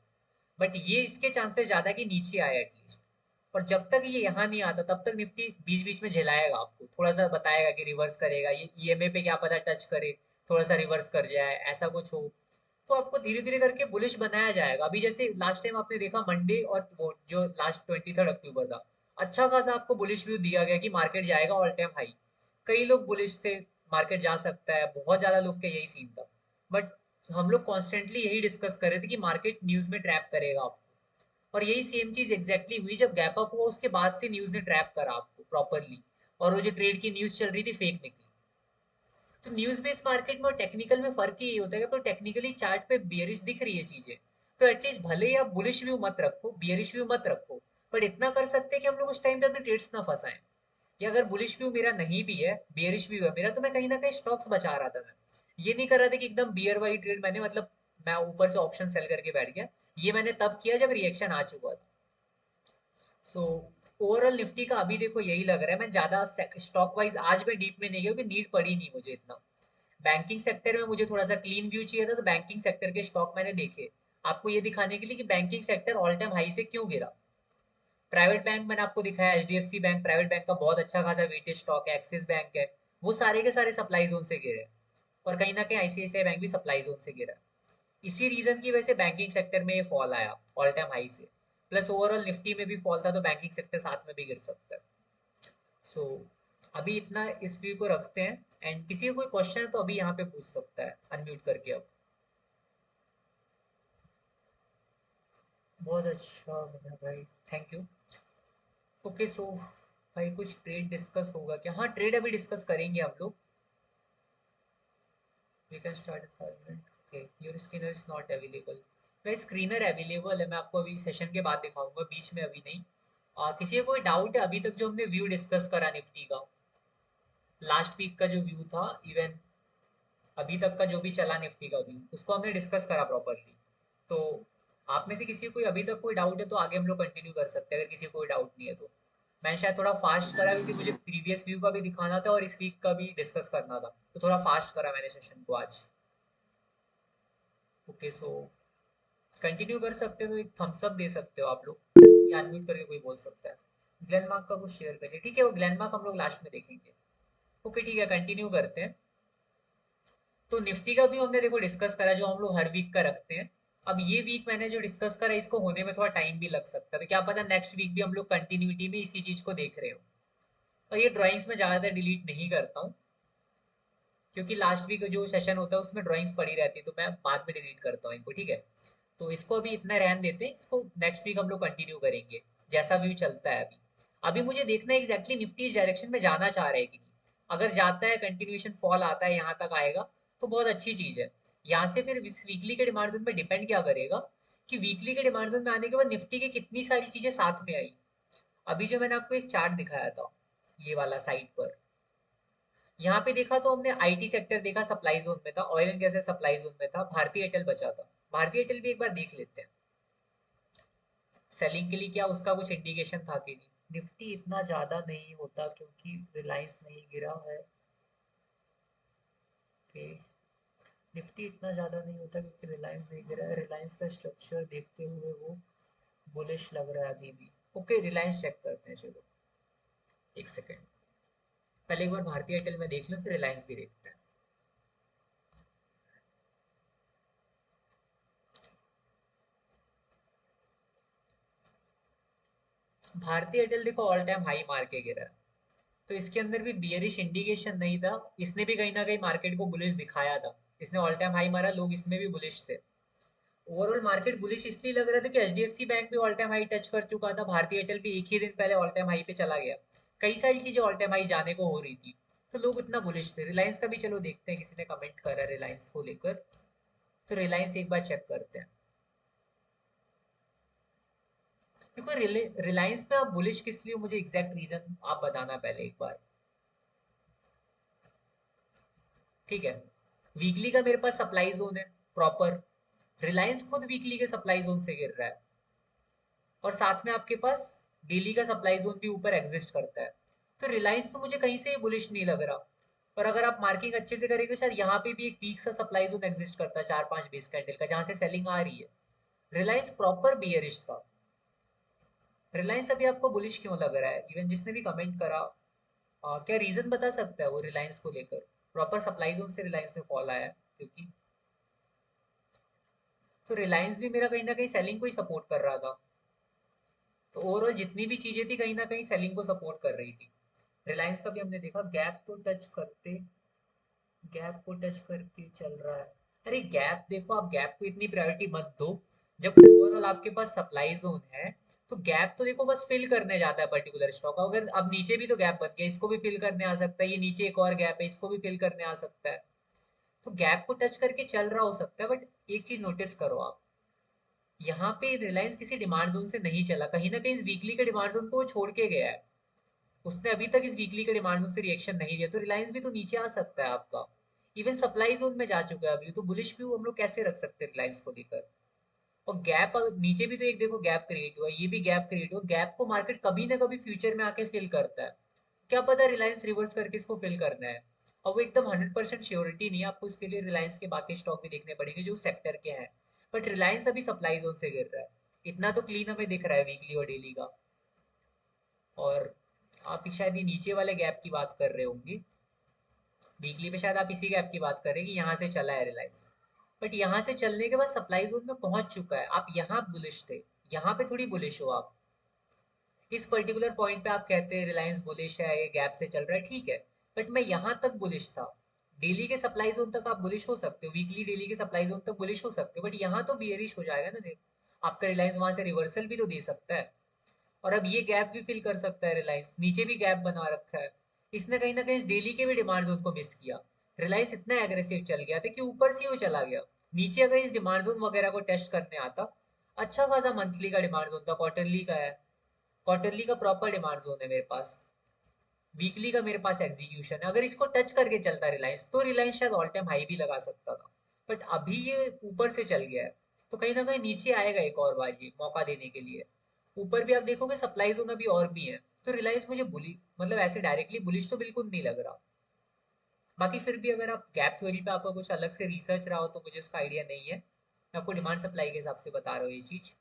बट ये इसके चांसेस ज्यादा कि नीचे आए एटलीस्ट। और जब तक ये यहाँ नहीं आता तब तक निफ्टी बीच बीच में झिलाएगा, आपको थोड़ा सा बताएगा कि रिवर्स करेगा, ये ईएमए पे क्या पता टच करे, थोड़ा सा रिवर्स कर जाए, ऐसा कुछ हो। तो आपको धीरे धीरे करके बुलिश बनाया जाएगा। अभी जैसे लास्ट टाइम आपने देखा मंडे और वो जो लास्ट 23 अक्टूबर था, अच्छा खासा आपको बुलिश व्यू दिया गया कि मार्केट जाएगा ऑल टाइम हाई। कई लोग बुलिश थे, मार्केट जा सकता है, बहुत ज्यादा लोग का यही सीन था। बट हम लोग कॉन्स्टेंटली यही डिस्कस कर रहे थे कि मार्केट न्यूज में ट्रैप करेगा आपको, और यही सेम चीज एग्जैक्टली हुई। जब गैप अप हुआ उसके बाद से न्यूज ने ट्रैप करा आपको प्रॉपरली, और वो जो ट्रेड की न्यूज चल रही थी फेक निकली। तो न्यूज बेस्ड मार्केट में और टेक्निकल में फर्क ही ये होता है कि तो टेक्निकली चार्ट पे बियरिश दिख रही है चीजें, तो एटलीस्ट भले ही आप बुलिश व्यू मत रखो, बियरिश व्यू मत रखो, बट इतना कर सकते हैं कि हम लोग उस टाइम पे अपने ट्रेड्स ना फंसाएं। कि अगर बुलिश व्यू मेरा नहीं भी है, बियरिश व्यू है मेरा, तो मैं कहीं ना कहीं स्टॉक्स बचा रहा था। मैं ये नहीं कर रहा था कि एकदम बियर वाली ट्रेड मैंने, मतलब मैं ऊपर से ऑप्शन सेल करके बैठ गया। ये मैंने तब किया जब रिएक्शन आ चुका था। सो ओवरऑल निफ्टी का अभी देखो यही लग रहा है। मैं ज्यादा स्टॉक वाइज आज मैं डीप में नहीं गया क्योंकि नीड पड़ी नहीं मुझे इतना। बैंकिंग सेक्टर में मुझे थोड़ा सा क्लीन व्यू चाहिए था, तो बैंकिंग सेक्टर के स्टॉक मैंने देखे, आपको ये दिखाने के लिए कि banking sector all time high से क्यों गिरा। प्राइवेट बैंक मैंने आपको दिखाया, एचडीएफसी बैंक प्राइवेट बैंक का बहुत अच्छा खासा वेटेज स्टॉक है, एक्सिस बैंक है, वो सारे के सारे सप्लाई जोन से गिरे। और कहीं ना कहीं आईसीआईसीआई बैंक भी सप्लाई जोन से गिरा। इसी रीजन की वजह से बैंकिंग सेक्टर में ये फॉल आया ऑल टाइम हाई से। प्लस ओवरऑल निफ्टी में भी फॉल था, तो बैंकिंग सेक्टर साथ में भी गिर सकता है। सो अभी इतना इस व्यू को रखते हैं, एंड किसी को कोई क्वेश्चन है तो अभी यहाँ पे पूछ सकता है अनम्यूट करके अब। बहुत अच्छा बना भाई, थैंक यू। ओके सो भाई कुछ ट्रेड डिस्कस होगा क्या? हाँ, ट्रेड अभी डिस्कस करेंगे हम लोग। We can start in 5 minute. Okay, your screener is not available. भाई स्क्रीनर अवेलेबल है, मैं आपको अभी सेशन के बाद दिखाऊंगा, बीच में अभी नहीं। किसी को कोई डाउट है अभी तक जो हमने व्यू डिस्कस करा निफ्टी का, लास्ट वीक का जो व्यू था, इवन अभी तक का जो भी चला निफ्टी का व्यू, उसको हमने डिस्कस करा प्रॉपरली। तो आप में से किसी को कोई अभी तक कोई डाउट है तो आगे हम लोग कंटिन्यू कर सकते हैं, अगर किसी को कोई डाउट नहीं है तो। मैंने शायद थोड़ा फास्ट करा क्योंकि मुझे प्रीवियस व्यू का भी दिखाना था और इस वीक का भी डिस्कस करना था, तो थोड़ा फास्ट करा मैंने सेशन को आज। ओके सो कंटिन्यू कर सकते हो तो एक थम्स अप दे सकते हो आप लोग, या अनम्यूट करके कोई बोल सकता है। ग्लेन मार्क का कुछ शेयर करिए, ठीक है, वो ग्लेन मार्क हम लोग लास्ट में देखेंगे। ओके ठीक है, कंटिन्यू करते हैं। तो निफ्टी का भी हमने देखो डिस्कस करा, जो हम लोग हर वीक का रखते हैं। अब ये वीक मैंने जो डिस्कस करा, इसको होने में थोड़ा टाइम भी लग सकता है, तो क्या पता नेक्स्ट वीक भी हम लोग कंटिन्यूटी में इसी चीज को देख रहे हो। और ये ड्राइंग्स में ज्यादातर डिलीट नहीं करता हूँ, क्योंकि लास्ट वीक जो सेशन होता है उसमें ड्राइंग्स पड़ी रहती है, तो मैं बाद में डिलीट करता हूँ इनको, ठीक है। तो इसको अभी इतना रहने देते हैं, इसको नेक्स्ट वीक हम लोग कंटिन्यू करेंगे जैसा व्यू चलता है अभी। अभी मुझे देखना है एग्जैक्टली निफ्टी इस डायरेक्शन में जाना चाह रहा है कि नहीं। अगर जाता है, कंटिन्यूएशन फॉल आता है यहाँ तक आएगा, तो बहुत अच्छी चीज है। यहाँ से फिर वीकली के डिमांड जोन में डिपेंड क्या करेगा, कि वीकली के डिमांड जोन में आने के बाद निफ्टी की कितनी सारी चीजें साथ में आई। अभी जो मैंने आपको एक चार्ट दिखाया था, ये वाला साइड पर, यहाँ पे देखा तो हमने आईटी सेक्टर देखा सप्लाई जोन में था, oil and gas supply zone में था, भारतीय एयरटेल बचा था। भारतीय एयरटेल भी एक बार देख लेते हैं सेलिंग के लिए, क्या उसका कुछ इंडिकेशन था कि नहीं। निफ्टी इतना ज्यादा नहीं होता क्योंकि रिलायंस नहीं गिरा है। ओके, निफ्टी इतना ज्यादा नहीं होता क्योंकि रिलायंस नहीं गिरा है। रिलायंस का स्ट्रक्चर देखते हुए वो बुलिश लग रहा है अभी भी। ओके, रिलायंस चेक करते हैं, चलो एक सेकेंड। पहले एक बार भारतीय एयरटेल में देख लो, फिर रिलायंस भी देखते हैं। भारतीय एयरटेल देखो ऑल टाइम हाई मार के गिरा है, तो इसके अंदर भी बियरिश इंडिकेशन नहीं था। इसने भी कहीं ना कहीं मार्केट को बुलिश दिखाया था, इसने ऑल टाइम हाई मारा, लोग इसमें भी बुलिश थे। ओवरऑल मार्केट बुलिश इसलिए लग रहा था कि एचडीएफसी बैंक भी ऑल टाइम हाई टच कर चुका था, भारतीय एयरटेल भी एक ही दिन पहले ऑल टाइम हाई पे चला गया। कई सारी चीजें ऑल टाइम हाई जाने को हो रही थी, तो लोग इतना बुलिश थे। रिलायंस का भी चलो देखते हैं, किसी ने कमेंट करा रिलायंस को लेकर, तो रिलायंस एक बार चेक करते हैं। देखो रिलायंस में आप बुलिश किस लिए हो, मुझे एग्जैक्ट रीजन आप बताना पहले एक बार। ठीक है, वीकली का मेरे पास सप्लाई जोन है प्रॉपर, रिलायंस खुद वीकली के सप्लाई जोन से गिर रहा है, और साथ में आपके पास डेली का सप्लाई जोन भी ऊपर एग्जिस्ट करता है। तो रिलायंस तो मुझे कहीं से बुलिश नहीं लग रहा। और अगर आप मार्किंग अच्छे से करेंगे, शायद यहाँ पे भी एक पीक सा सप्लाई जोन एग्जिस्ट करता है 4-5 बेस कैंडल का, जहां से सेलिंग आ रही है। रिलायंस प्रॉपर बियरिश था। रिलायंस अभी आपको बुलिश क्यों लग रहा है? इवन जिसने भी कमेंट करा, क्या रीजन बता सकता है वो रिलायंस को लेकर? प्रॉपर सप्लाई जोन से रिलायंस में फॉल आया है क्योंकि, तो रिलायंस भी मेरा कहीं ना कहीं सेलिंग को ही सपोर्ट कर रहा था। तो ओवरऑल जितनी भी चीजें थी कहीं ना कहीं सेलिंग को सपोर्ट कर रही थी। रिलायंस का भी हमने देखा गैप तो टच करते, गैप को टच करके चल रहा है। अरे गैप देखो, आप गैप को इतनी प्रायोरिटी मत दो। जब ओवरऑल आपके पास सप्लाई जोन है, तो गैप तो देखो बस फिल करने जाता है पर्टिकुलर स्टॉक। अगर अब नीचे भी तो गैप बन गया, इसको भी फिल करने आ सकता है, ये नीचे एक और गैप है, इसको भी फिल करने आ सकता है। तो गैप को टच करके चल रहा हो सकता है, बट एक चीज नोटिस करो आप, यहाँ पे रिलायंस किसी डिमांड जोन से नहीं चला, कहीं ना कहीं इस वीकली के डिमांड जोन को वो छोड़ के गया है। उसने अभी तक इस वीकली के डिमांड जोन से रिएक्शन नहीं दिया, तो रिलायंस भी तो नीचे आ सकता है आपका। इवन सप्लाई जोन में जा चुका है अभी, तो बुलिश व्यू हम लोग कैसे रख सकते हैं रिलायंस को लेकर? और गैप नीचे भी तो एक देखो गैप क्रिएट हुआ, ये भी गैप क्रिएट हुआ। गैप को मार्केट कभी ना कभी फ्यूचर में आके फिल करता है। क्या पता रिलायंस रिवर्स करके इसको फिल करना है। और वो एकदम 100% श्योरिटी नहीं है, आपको इसके लिए रिलायंस के बाकी स्टॉक भी देखने पड़ेंगे जो सेक्टर के हैं। बट रिलायंस अभी सप्लाई जोन से गिर रहा है, इतना तो क्लीन हमें दिख रहा है वीकली और डेली का। और आप शायद ये नीचे वाले गैप की बात कर रहे होंगे, वीकली पे शायद आप इसी गैप की बात कर रहे हैं कि यहाँ से चला है रिलायंस। बट यहाँ से चलने के बाद सप्लाई जोन में पहुंच चुका है, आप यहाँ बुलिश थे, यहाँ पे थोड़ी बुलिश हो आप। इस पर्टिकुलर पॉइंट पे आप कहते हैं रिलायंस बुलिश है, ये गैप से चल रहा है, ठीक है। बट मैं यहाँ तक बुलिश था, डेली के सप्लाई जोन तक आप बुलिश हो सकते हो, वीकली डेली के सप्लाई जोन तक बुलिश हो सकते हो, बट यहाँ तो बियरिश हो जाएगा ना। आपका रिलायंस वहां से रिवर्सल भी तो दे सकता है, और अब ये गैप भी फिल कर सकता है रिलायंस, नीचे भी गैप बना रखा है। इसने कहीं ना कहीं डेली के भी डिमांड जोन को मिस किया। रिलायंस इतना एग्रेसिव चल गया था कि ऊपर से ही वो चला गया। नीचे अगर इस डिमांड जोन वगैरह को टेस्ट करने आता, अच्छा खासा मंथली का डिमांड जोन था, क्वार्टरली का है, क्वार्टरली का प्रॉपर डिमांड जोन है मेरे पास, वीकली का मेरे पास एग्जीक्यूशन है। अगर इसको टच करके चलता रिलायंस, तो रिलायंस शायद ऑल टाइम हाई भी लगा सकता था। बट अभी ये ऊपर से चल गया है, तो कहीं ना कहीं नीचे आएगा एक और बार ये मौका देने के लिए। ऊपर भी आप देखोगे सप्लाई जोन अभी और भी है। तो रिलायंस मुझे बुली मतलब ऐसे डायरेक्टली बुलिश तो बिल्कुल नहीं लग रहा। बाकी फिर भी अगर आप गैप थ्योरी पे आपका कुछ अलग से रिसर्च रहा हो, तो मुझे उसका आइडिया नहीं है, मैं आपको डिमांड सप्लाई के हिसाब से बता रहा हूँ ये चीज।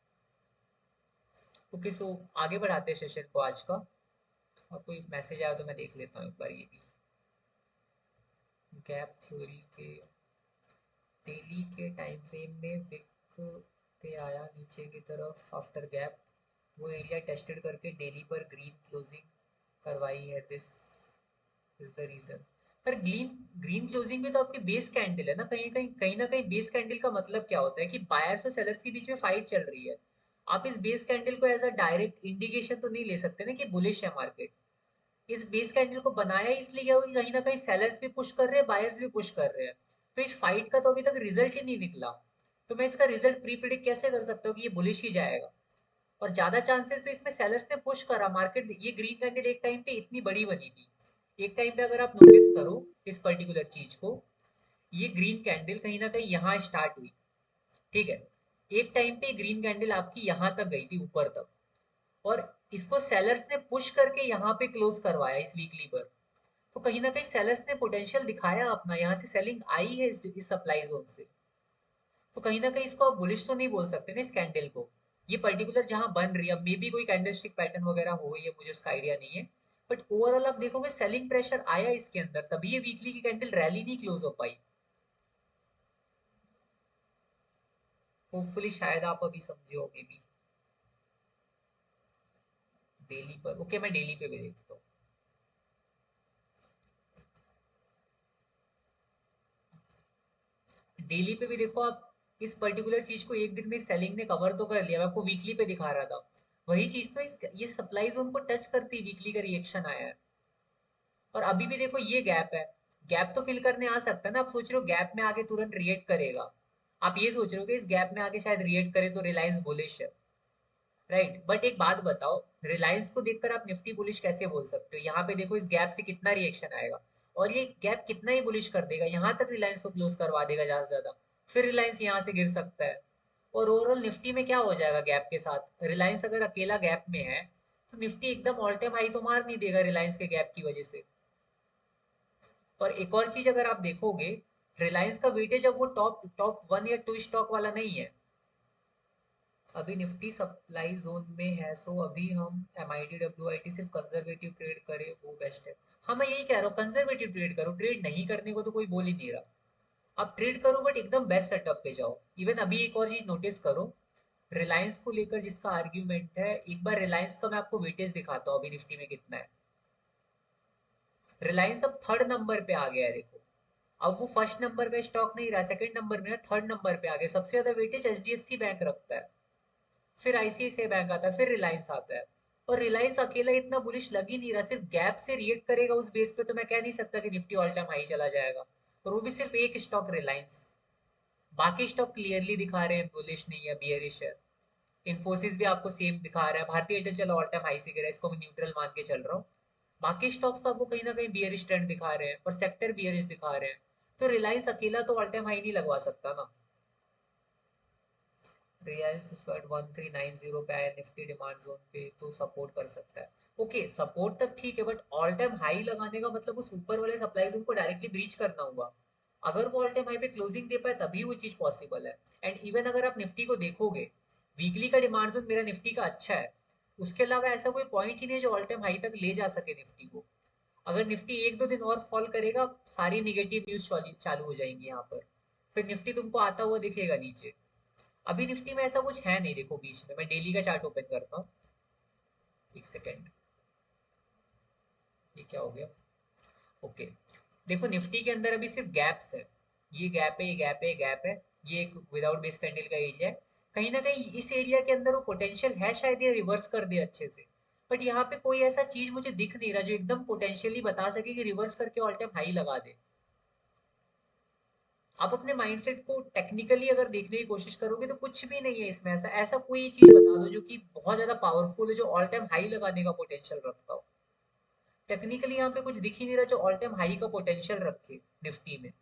ओके, सो आगे बढ़ाते हैं सेशन को आज का। और कोई मैसेज आया तो मैं देख लेता हूँ एक बार ये भी। गैप थ्योरी के डेली के टाइम फ्रेम में विक पे आया नीचे की तरफ आफ्टर गैप, वो एरिया टेस्टेड करके डेली पर ग्रीन क्लोजिंग करवाई है, दिस इज द रीजन। पर ग्रीन ग्रीन क्लोजिंग में तो आपकी बेस कैंडल है ना, कहीं ना कहीं बेस कैंडल का मतलब क्या होता है कि बायर्स और सेलर्स के बीच में फाइट चल रही है। आप इस बेस कैंडल को एज अ डायरेक्ट इंडिकेशन तो नहीं ले सकते ना कि बुलिश है मार्केट। इस बेस कैंडल को बनाया इसलिए गया होगा, कहीं ना कहीं सेलर्स भी पुश कर रहे हैं, बायर्स भी पुश कर रहे हैं। तो इस फाइट का तो अभी तक रिजल्ट ही नहीं निकला। तो मैं इसका रिजल्ट प्री प्रिडिक्ट कैसे कर सकता हूँ कि ये बुलिश ही जाएगा? और ज्यादा चांसेस तो इसमें सेलर्स ने पुश करा मार्केट। ये ग्रीन कैंडल एक टाइम पे इतनी बड़ी बनी थी, एक टाइम पे अगर आप नोटिस करो इस पर्टिकुलर चीज को, ये ग्रीन कैंडल कहीं ना कहीं यहाँ स्टार्ट हुई, ठीक है। एक टाइम पे ग्रीन कैंडल आपकी यहाँ तक गई थी, ऊपर तक, और इसको सेलर्स ने पुश करके यहाँ पे क्लोज करवाया इस वीकली पर। तो कहीं ना कहीं सेलर्स ने पोटेंशियल दिखाया अपना, यहाँ से सेलिंग आई है इस सप्लाई जोन से। तो कहीं ना कहीं इसको आप बुलिश तो नहीं बोल सकते ना इस कैंडल को। ये पर्टिकुलर जहां बन रही है, मे बी कोई कैंडलस्टिक पैटर्न वगैरह हो, ये मुझे उसका आइडिया नहीं है। बट ओवरऑल आप देखोगे सेलिंग प्रेशर आया इसके अंदर, तभी ये वीकली की कैंडल रैली नहीं क्लोज हो पाई। होपफुली शायद आप अभी समझे हो, मे बी। डेली पर ओके, मैं डेली पे भी देखता हूँ। डेली पे भी देखो आप, इस पर्टिकुलर चीज को एक दिन में सेलिंग ने कवर तो कर लिया, मैं आपको वीकली पे दिखा रहा था। वही चीज तो ये सप्लाई जोन को टच करती वीकली का रिएक्शन आया है। और अभी भी देखो ये गैप है, गैप तो फिल करने आ सकता है ना। आप सोच रहे हो गैप में आगे तुरंत रिएक्ट करेगा, आप ये सोच रहे हो कि इस गैप में आगे शायद रिएक्ट करे तो रिलायंस बुलिश है, राइट। बट एक बात बताओ, रिलायंस को देखकर आप निफ्टी बुलिश कैसे बोल सकते हो? यहाँ पे देखो इस गैप से कितना रिएक्शन आएगा, और ये गैप कितना ही बुलिश कर देगा, यहाँ तक रिलायंस को क्लोज करवा देगा ज्यादा से ज्यादा, फिर रिलायंस यहाँ से गिर सकता है। और ओवरऑल निफ्टी में क्या हो जाएगा गैप के साथ? रिलायंस अगर अकेला गैप में है तो निफ्टी एकदम ऑल टाइम हाई तो मार नहीं देगा रिलायंस के गैप की वजह से। और एक और चीज अगर आप देखोगे, रिलायंस का वेटेज अब वो टॉप टॉप 1 या 2 स्टॉक वाला नहीं है। अभी निफ्टी सप्लाई जोन में है, सो अभी हम M I T W I T सिर्फ कंजर्वेटिव ट्रेड करें वो बेस्ट है। हाँ मैं यही कह रहा हूँ, कंजर्वेटिव ट्रेड करो, ट्रेड नहीं करने को तो कोई बोल ही नहीं रहा। आप ट्रेड करो बट एकदम बेस्ट सेटअप पे जाओ। इवन अभी एक और चीज नोटिस करो, रिलायंस को लेकर जिसका आर्ग्यूमेंट है, एक बार रिलायंस का मैं आपको वेटेज दिखाता हूँ अभी निफ्टी में कितना है। रिलायंस अब थर्ड नंबर पे आ गया है देखो। अब वो फर्स्ट नंबर का स्टॉक नहीं रहा, सेकंड नंबर में ना, थर्ड नंबर पे आ गया। सबसे ज्यादा वेटेज एचडीएफसी बैंक रखता है, फिर आईसीआईसीआई बैंक आता है, फिर रिलायंस आता है। और रिलायंस अकेला इतना बुलिश लग ही नहीं रहा, सिर्फ गैप से रिएक्ट करेगा उस बेस पे तो मैं कह नहीं सकता कि निफ्टी ऑल टाइम हाई चला जाएगा। और वो भी सिर्फ एक स्टॉक रिलायंस, बाकी स्टॉक क्लियरली दिखा रहे हैं बुलिश नहीं है, बियरिश है। इन्फोसिस भी आपको सेम दिखा रहा है, भारतीय एयरटेल चलो ऑल टाइम हाई से गिरा, इसको मैं न्यूट्रल मान के चल रहा हूँ। बाकी स्टॉक्स तो आपको कहीं ना कहीं बियरिश ट्रेंड दिखा रहे हैं और सेक्टर बियरिश दिखा रहे हैं। तो रिलायंस अकेला तो ऑल टाइम हाई नहीं लगवा सकता ना। रिलायंस स्क्वाड 1390 पे आया निफ्टी डिमांड जोन पे तो सपोर्ट कर सकता है। ओके सपोर्ट तक ठीक है, बट ऑल टाइम हाई लगाने का मतलब उस ऊपर वाले सप्लाई जोन को डायरेक्टली ब्रीच करना होगा। अगर वो ऑल टाइम हाई पे क्लोजिंग दे पाए तभी वो चीज पॉसिबल है। एंड इवन अगर आप निफ्टी को देखोगे, वीकली का डिमांड जोन मेरा निफ्टी का अच्छा है, उसके अलावा ऐसा कोई पॉइंट ही नहीं है जो ऑल टाइम हाई तक ले जा सके निफ्टी को। अगर निफ्टी एक दो दिन और फॉल करेगा, सारी निगेटिव न्यूज चालू हो जाएंगी यहाँ पर, फिर निफ्टी तुमको आता हुआ दिखेगा नीचे। अभी निफ्टी में ऐसा कुछ है नहीं, देखो बीच में मैं डेली का चार्ट ओपन करता हूँ, एक सेकेंड। ये क्या हो गया? ओके, देखो निफ्टी के अंदर अभी सिर्फ गैप्स है, ये गैप है, ये गैप है, ये गैप है, ये एक विदाउट बेस कैंडल का एरिया है। कहीं ना कहीं इस एरिया के अंदर वो पोटेंशियल है शायद ये रिवर्स कर दे अच्छे से। बट यहाँ पे कोई ऐसा चीज मुझे दिख नहीं रहा जो एकदम पोटेंशियली बता सके कि रिवर्स करके ऑल टाइम हाई लगा दे। आप अपने माइंडसेट को टेक्निकली अगर देखने की कोशिश करोगे तो कुछ भी नहीं है इसमें ऐसा। ऐसा कोई चीज बता दो जो कि बहुत ज्यादा पावरफुल है, जो ऑल टाइम हाई लगाने का पोटेंशियल रखता हो। टेक्निकली यहाँ पे कुछ दिख ही नहीं रहा जो ऑल टाइम हाई का पोटेंशियल रखे निफ्टी में।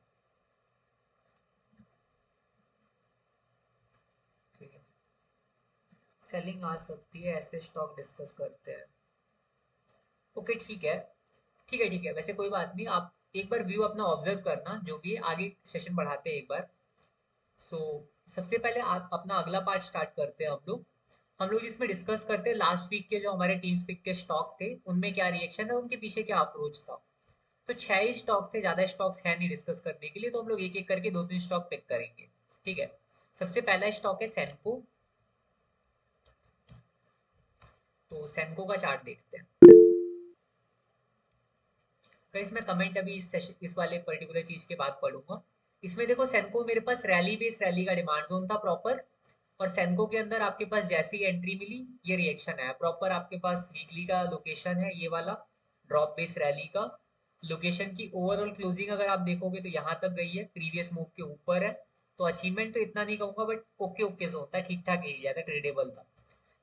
सेलिंग आ सकती है, ऐसे स्टॉक डिस्कस करते हैं। ओके ठीक है, ठीक है, ठीक है, वैसे कोई बात नहीं। आप एक बार व्यू अपना ऑब्जर्व करना, जो भी है आगे सेशन बढ़ाते हैं एक बार। सो सबसे पहले अपना अगला पार्ट स्टार्ट करते हैं हम लोग जिसमें डिस्कस करते हैं लास्ट वीक के जो हमारे टीम स्पिक के स्टॉक थे उनमें क्या रिएक्शन है, उनके पीछे क्या अप्रोच था। तो 6 ही स्टॉक थे, ज्यादा स्टॉक्स है नहीं डिस्कस करने के लिए, तो हम लोग एक एक करके 2-3 स्टॉक पिक करेंगे। ठीक है, सबसे पहला स्टॉक है सेंको। तो सेंको का चार्ट देखते हैं। गाइस मैं कमेंट अभी इस वाले पर्टिकुलर चीज के बाद पढ़ूंगा। इसमें देखो सेंको मेरे पास रैली बेस रैली का डिमांड जोन था प्रॉपर, और सेंको के अंदर आपके पास जैसी एंट्री मिली ये रिएक्शन आया प्रॉपर। आपके पास वीकली का लोकेशन है ये वाला, ड्रॉप बेस रैली का लोकेशन की ओवरऑल क्लोजिंग अगर आप देखोगे तो यहाँ तक गई है, प्रीवियस मूव के ऊपर है। तो अचीवमेंट तो इतना नहीं कहूंगा, बट ओके ओके जोन था, ठीक ठाक एरिया था, ट्रेडेबल था।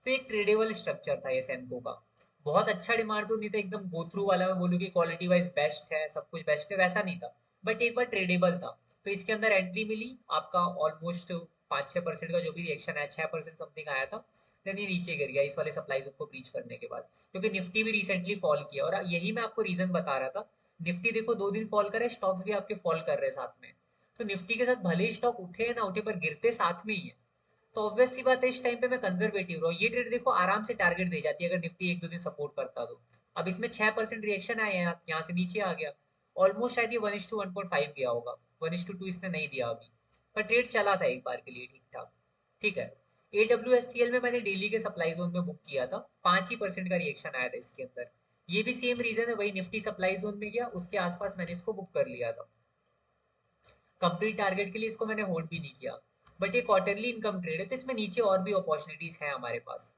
तो एक ट्रेडेबल स्ट्रक्चर था ये सेंको का। बहुत अच्छा डिमांड जोन नहीं था एकदम गो थ्रू वाला, मैं बोलूँ कि क्वालिटी वाइज बेस्ट है, सब कुछ बेस्ट है, वैसा नहीं था। बट एक बार ट्रेडेबल था। तो इसके अंदर एंट्री मिली आपका ऑलमोस्ट 5-6% का जो भी रिएक्शन आया, 6% समथिंग आया था। देन ये नीचे गिर गया इस वाले सप्लाई जोन को ब्रीच करने के बाद, क्योंकि निफ्टी भी रिसेंटली फॉल किया। और यही मैं आपको रीजन बता रहा था, निफ्टी देखो 2 दिन फॉल करे, स्टॉक्स भी आपके फॉल कर रहे हैं साथ में। तो निफ्टी के साथ भले ही स्टॉक उठे ना उठे पर गिरते साथ में ही है। तो ऑब्वियस सी बात है इस टाइम पे मैं कंजर्वेटिव रहा हूँ। ये ट्रेड देखो आराम से टारगेट दे जाती है अगर निफ्टी एक दो दिन सपोर्ट करता तो। अब इसमें 6% रिएक्शन आया है, यहाँ से नीचे आ गया। ऑलमोस्ट शायद ये 1:1.5 गया होगा, 1:2 इसने नहीं दिया अभी। पर ट्रेड चला था एक बार के लिए ठीक ठाक। ठीक है, AWSCL में मैंने डेली के सप्लाई जोन में बुक किया था, 5% का रिएक्शन आया था इसके अंदर। ये भी सेम रीजन है, वही निफ्टी सप्लाई जोन में गया उसके आसपास मैंने इसको बुक कर लिया था। कंप्लीट टारगेट के लिए इसको मैंने होल्ड भी नहीं किया। बट ये क्वार्टरली इनकम ट्रेड है तो इसमें नीचे और भी अपॉर्चुनिटीज हैं हमारे पास।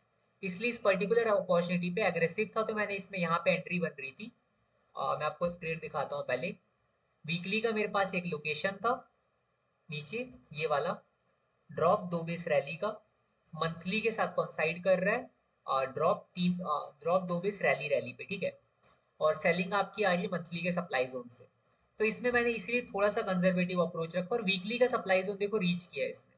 इसलिए इस पर्टिकुलर अपॉर्चुनिटी पे एग्रेसिव था, तो मैंने इसमें यहाँ पे एंट्री बन रही थी। मैं आपको ट्रेड दिखाता हूँ पहले। वीकली का मेरे पास एक लोकेशन था नीचे, ये वाला ड्रॉप 2 बेस रैली का, मंथली के साथ कॉन्साइड कर रहा है, और ड्रॉप 2 बेस रैली रैली पे, ठीक है। और सेलिंग आपकी आ रही है मंथली के सप्लाई जोन से। तो इसमें मैंने इसीलिए थोड़ा सा कंजर्वेटिव अप्रोच रखा, और वीकली का सप्लाई जोन देखो रीच किया है इसने।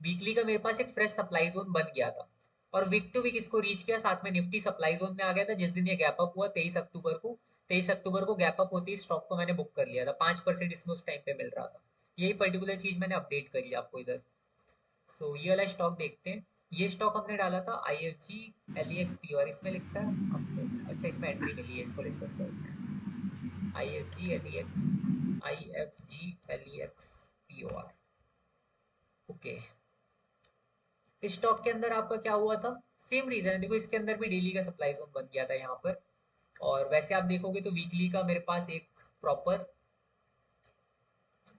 वीकली का मेरे पास एक फ्रेश सप्लाई जोन बन गया था, और वीक टू वीक इसको रीच किया, साथ में निफ्टी सप्लाई जोन में आ गया था जिस दिन ये गैप अप हुआ 23 अक्टूबर को। 23 अक्टूबर को गैप अप होते ही स्टॉक को मैंने बुक कर लिया था, 5% इसमें उस टाइम पे मिल रहा था। यही पर्टिकुलर चीज मैंने अपडेट करी आपको इधर। सो ये वाला स्टॉक देखते हैं। ये स्टॉक हमने डाला था IFG LEX POR, इसमें लिखता है आपको। अच्छा, इसमें एंट्री मिली है, इसको डिस्कस करते हैं। IFG LEX okay. इस स्टॉक के अंदर आपका क्या हुआ था, सेम रीजन है, देखो इसके अंदर भी डेली का सप्लाई जोन बन गया था यहाँ पर। और वैसे आप देखोगे तो वीकली का मेरे पास एक प्रॉपर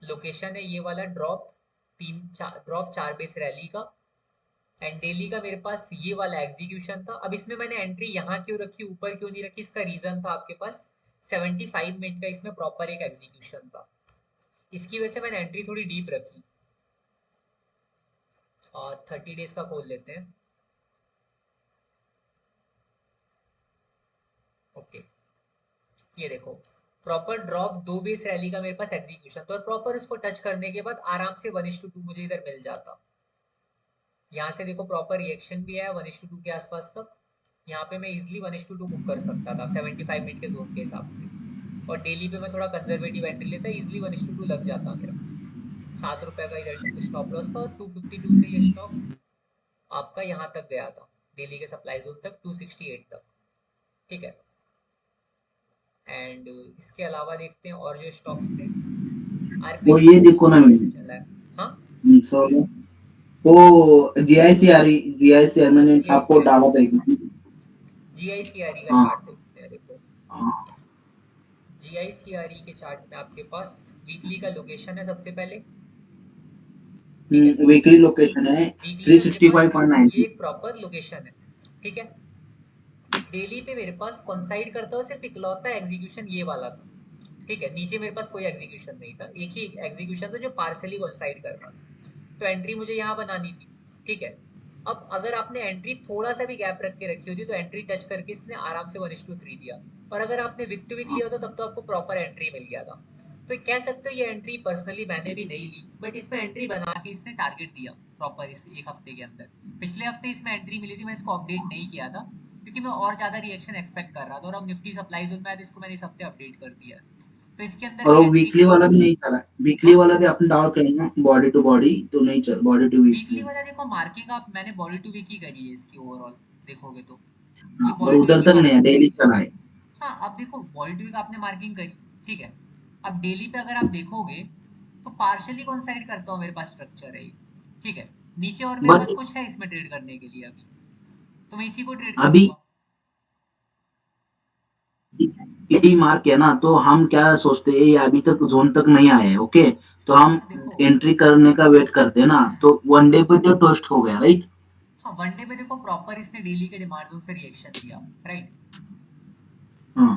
लोकेशन है, ये वाला ड्रॉप 4 बेस रैली का। एंड डेली का मेरे पास ये वाला एग्जीक्यूशन था। अब इसमें मैंने एंट्री यहाँ क्यों रखी, ऊपर क्यों नहीं रखी, इसका रीजन था आपके पास 75 मिनट का इसमें प्रॉपर एक एग्जीक्यूशन था, इसकी वजह से मैंने एंट्री थोड़ी डीप रखी। और 30 डेज का खोल लेते हैं। ओके, ये देखो प्रॉपर ड्रॉप 2 बेस रैली का मेरे पास एग्जीक्यूशन था, और प्रॉपर उसको टच करने के बाद आराम से 1:2 मुझे इधर मिल जाता। यहाँ से देखो प्रॉपर रिएक्शन भी आया 1:2 के आसपास तक। यहाँ पे मैं इजिली 1:2 बुक कर सकता था 75 मिनट के जोन के हिसाब से। और डेली पे मैं थोड़ा कंजर्वेटिव एंट्री लेता, इजिली 1:2 लग जाता मेरा। ₹7 का इधर स्टॉप लॉस था, और 252 से ये स्टॉक आपका यहाँ तक गया था, डेली के सप्लाई जोन तक 268 तक, ठीक है। एंड इसके अलावा देखते हैं और जो स्टॉक्स थे। वो आरपीजी ये तो देखो ना बहुत मैंने, चला है। हाँ, सॉरी, वो जीआईसीआर मैंने आपको जीआईसीआर डाला था एक दिन। जीआईसीआर का हाँ चार्ट देखते हैं, देखो। हाँ। जीआईसीआर के चार्ट में आपके पास वीकली का लोकेशन है सबसे पहले, ठीक है। वीकली लोकेशन है वीकली थ्री में मेरे सिक्सटी पास फाइव पॉइंट ये नाइनटी एक प्रॉपर लोकेशन है, ठीक है। डेली पे मेरे पास कॉन्साइड करता हुआ सिर्फ इकलौता एग्जीक्यूशन ये वाला था, ठीक है। नीचे मेरे पास कोई एग्जीक्यूशन नहीं था, एक ही एग्जीक्यूशन था जो पार्सली कॉन्साइड कर रहा था। तो एंट्री मुझे यहाँ बनानी थी, ठीक है। अब अगर आपने एंट्री थोड़ा सा भी गैप रख के रखी होती तो एंट्री टच करके इसने आराम से 1:3 दिया। और अगर आपने विक टू विक लिया होता तब तो आपको प्रॉपर एंट्री मिल गया था। तो कह सकते हो ये एंट्री पर्सनली मैंने भी नहीं ली, बट इसमें एंट्री बना के इसने टारगेट दिया प्रॉपर इस एक हफ्ते के अंदर। पिछले हफ्ते इसमें एंट्री मिली थी, मैं इसको अपडेट नहीं किया था क्योंकि मैं और ज्यादा रिएक्शन एक्सपेक्ट कर रहा था, और अब निफ्टी सप्लाई जोन में आया तो इसको मैंने इस हफ्ते अपडेट कर दिया है। तो इसके अंदर और भी वो एंट्री वीकली वाला भी नहीं चला, वीकली हाँ, वाला भी अपने डाउन करेंगे बॉडी टू बॉडी तो नहीं चल, बॉडी टू वीकली वीकली। वाला देखो मार्किंग आप मैंने बॉडी टू वीक ही करी है इसकी ओवरऑल, देखोगे तो ये हाँ, और बॉडी टू वीक उधर की तक नहीं है, मार्किंग है। डेली चला है। हाँ, अब देखो बॉडी टू वीक आपने मार्किंग करी, ठीक है। अब डेली पे अगर आप देखोगे तो पार्शियली कॉन्साइड करता हूँ, मेरे पास स्ट्रक्चर है ये, ठीक है। नीचे और मेरे बट पास कुछ है इसमें ट्रेड करने के लिए अभी, तो मैं इसी को ट्रेड अभी करूंगा। यही मार्क है ना, तो हम क्या सोचते हैं, ये अभी तक जोन तक नहीं आए हैं, ओके। तो हम हाँ देखो, एंट्री करने का वेट करते हैं ना, तो वन डे पे तो टोस्ट हो गया, राइट। हाँ वनडे पे देखो प्रॉपर इसने डेली के डिमांड जोन से रिएक्शन दिया, राइट। हाँ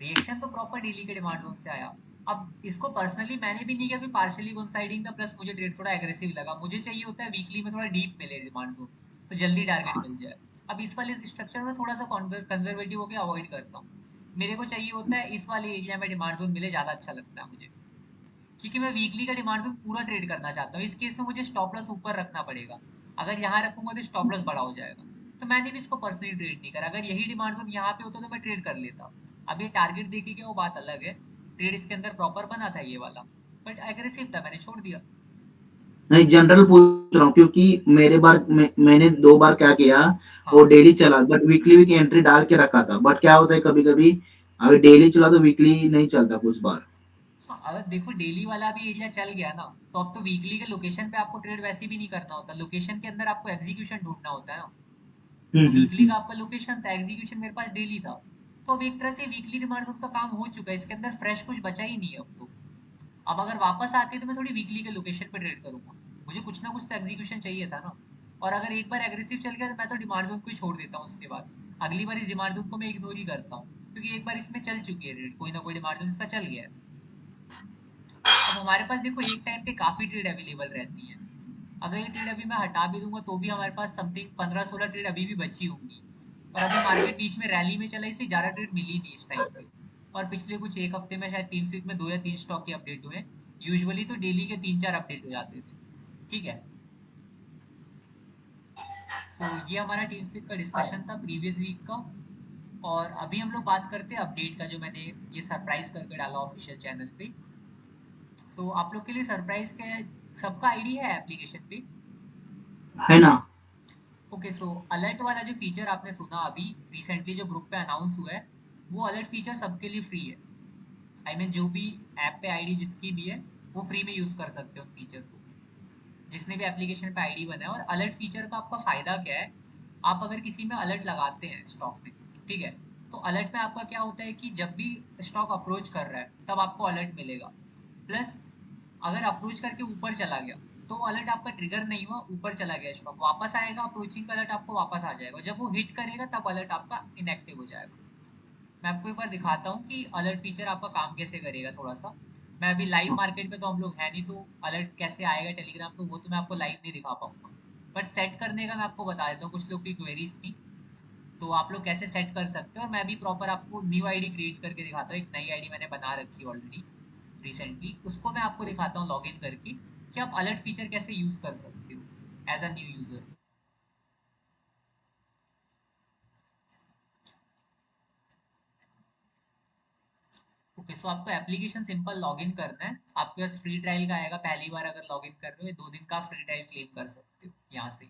रिएक्शन तो प्रॉपर डेली के डिमांड जोन से आया। अब इसको पर्सनली मैंने भी नहीं किया कि पार्शियली कोइंसाइडिंग था, प्लस मुझे ट्रेड थोड़ा एग्रेसिव लगा, मुझे चाहिए होता है वीकली में थोड़ा डीप मिले डिमांड जोन, तो जल्दी टारगेट मिल जाए। अब इस वाले स्ट्रक्चर में थोड़ा सा कंजर्वेटिव होकर अवॉइड करता हूँ। मेरे को चाहिए होता है इस वाले एरिया में डिमांड जोन मिले, ज्यादा अच्छा लगता है मुझे, क्योंकि मैं वीकली का डिमांड जोन पूरा ट्रेड करना चाहता हूँ। इस केस में मुझे स्टॉप लॉस ऊपर रखना पड़ेगा, अगर यहाँ रखूंगा तो स्टॉप लॉस बड़ा हो जाएगा। तो मैंने भी इसको पर्सनली ट्रेड नहीं करा, अगर यही डिमांड जोन यहाँ पे होता तो मैं ट्रेड कर लेता। अब ये टारगेट देखे क्या वो बात अलग है, ट्रेड इसके अंदर प्रॉपर बना था ये वाला, बट एग्रेसिव था, मैंने छोड़ दिया। नहीं, जनरल पूछ रहा हूँ क्योंकि मेरे बार मैंने 2 बार क्या किया, वो हाँ, डेली चला बट वीकली वीक एंट्री डाल के रखा था, बट क्या होता है कभी कभी अभी डेली चला तो वीकली नहीं चलता कुछ बार। हाँ, अगर देखो डेली वाला भी एरिया चल गया ना, तो अब तो वीकली के लोकेशन पे आपको ट्रेड वैसे भी नहीं करना होता, लोकेशन के अंदर आपको एग्जीक्यूशन ढूंढना होता है ना। तो वीकली का हम्म। आपका लोकेशन था, एग्जीक्यूशन मेरे पास डेली था। तो अब एक तरह से वीकली डिमांड जोन का काम हो चुका है, इसके अंदर फ्रेश कुछ बचा ही नहीं है अब तो। अब अगर वापस आती है तो मैं थोड़ी वीकली के लोकेशन पे ट्रेड करूंगा, मुझे कुछ ना कुछ तो एग्जीक्यूशन चाहिए था ना। और अगर एक बार एग्रेसिव चल गया तो मैं तो डिमांड जोन को ही छोड़ देता हूँ, उसके बाद अगली बार इस डिमांड जोन को मैं इग्नोर ही करता हूँ, क्योंकि एक बार इसमें चल चुकी है ट्रेड, कोई ना कोई डिमांड जोन इसका चल गया है। अब हमारे पास देखो एक टाइम पे काफी ट्रेड अवेलेबल रहती है, अगर ये ट्रेड अभी मैं हटा भी दूंगा तो भी हमारे पास समथिंग 15-16 ट्रेड अभी भी बची होंगी। और अभी मार्केट बीच में रैली में चला, इसलिए ज्यादा ट्रेड मिली नहीं इस टाइम पे। और पिछले कुछ एक हफ्ते में शायद टीम स्पीक में 2 या 3 स्टॉक के अपडेट हुए। यूजुअली तो डेली के 3-4 अपडेट हो जाते थे। ठीक है, सो ये हमारा टीम स्पीक का डिस्कशन था प्रीवियस वीक का। और अभी हम लोग बात करते हैं अपडेट का, जो मैंने ये सरप्राइज करके डाला ऑफिशियल चैनल पे। सो आप लोग के लिए सरप्राइज क्या है, सबका आईडी है एप्लीकेशन पे। है ना। ओके, सो अलर्ट वाला जो फीचर आपने सुना अभी रिसेंटली जो ग्रुप पे अनाउंस हुआ है, वो अलर्ट फीचर सबके लिए फ्री है। आई मीन जो भी ऐप पे आईडी जिसकी भी है, वो फ्री में यूज कर सकते हो उन फीचर को, जिसने भी एप्लीकेशन पे आईडी बनाया। और अलर्ट फीचर का आपका फायदा क्या है, आप अगर किसी में अलर्ट लगाते हैं स्टॉक में, ठीक है, तो अलर्ट में आपका क्या होता है कि जब भी स्टॉक अप्रोच कर रहा है तब आपको अलर्ट मिलेगा। प्लस अगर अप्रोच करके ऊपर चला गया तो अलर्ट आपका ट्रिगर नहीं हुआ, ऊपर चला गया स्टॉक, वापस आएगा अप्रोचिंग का अलर्ट आपको वापस आ जाएगा, जब वो हिट करेगा तब अलर्ट आपका इनएक्टिव हो जाएगा। मैं आपको एक बार दिखाता हूँ कि अलर्ट फीचर आपका काम कैसे करेगा थोड़ा सा। मैं अभी लाइव मार्केट में तो हम लोग है नहीं, तो अलर्ट कैसे आएगा टेलीग्राम पे वो तो मैं आपको लाइव नहीं दिखा पाऊंगा, बट सेट करने का मैं आपको बता देता हूँ। कुछ लोग की क्वेरीज थी, तो आप लोग कैसे सेट कर सकते हो, और मैं भी प्रॉपर आपको न्यू आईडी क्रिएट करके दिखाता हूँ। एक नई आईडी मैंने बना रखी है ऑलरेडी रिसेंटली, उसको मैं आपको दिखाता हूँ लॉगिन करके कि आप अलर्ट फीचर कैसे यूज कर सकते हो as a new user. Okay, so आपको एप्लीकेशन सिंपल लॉगिन करना है, आपके पास फ्री ट्रायल का आएगा, पहली बार अगर लॉगिन कर रहे हो 2 दिन का फ्री ट्रायल क्लेम कर सकते हो यहाँ से।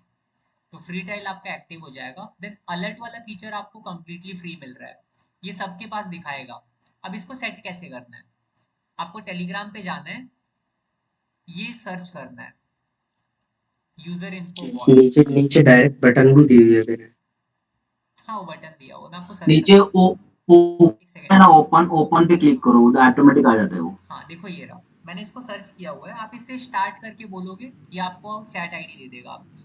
तो फ्री ट्रायल आपका एक्टिव हो जाएगा, देन अलर्ट वाला फीचर आपको कंप्लीटली फ्री मिल रहा है, ये सबके पास दिखाएगा। अब इसको सेट कैसे करना है, आपको टेलीग्राम पे जाना है, ये सर्च करना है यूजर इन्फो बॉट। नीचे नीचे डायरेक्ट बटन भी दी हुई है मैंने। हाँ वो बटन दिया हुआ, मैं आपको सर्च नीचे करके ओ एक है सेकेंड। ना, ओपन ओपन पे क्लिक करो, उधर ऑटोमेटिक आ जाता है वो। हाँ देखो ये रहा, मैंने इसको सर्च किया हुआ है, आप इसे स्टार्ट करके बोलोगे ये आपको चैट आईडी दे देगा आपकी।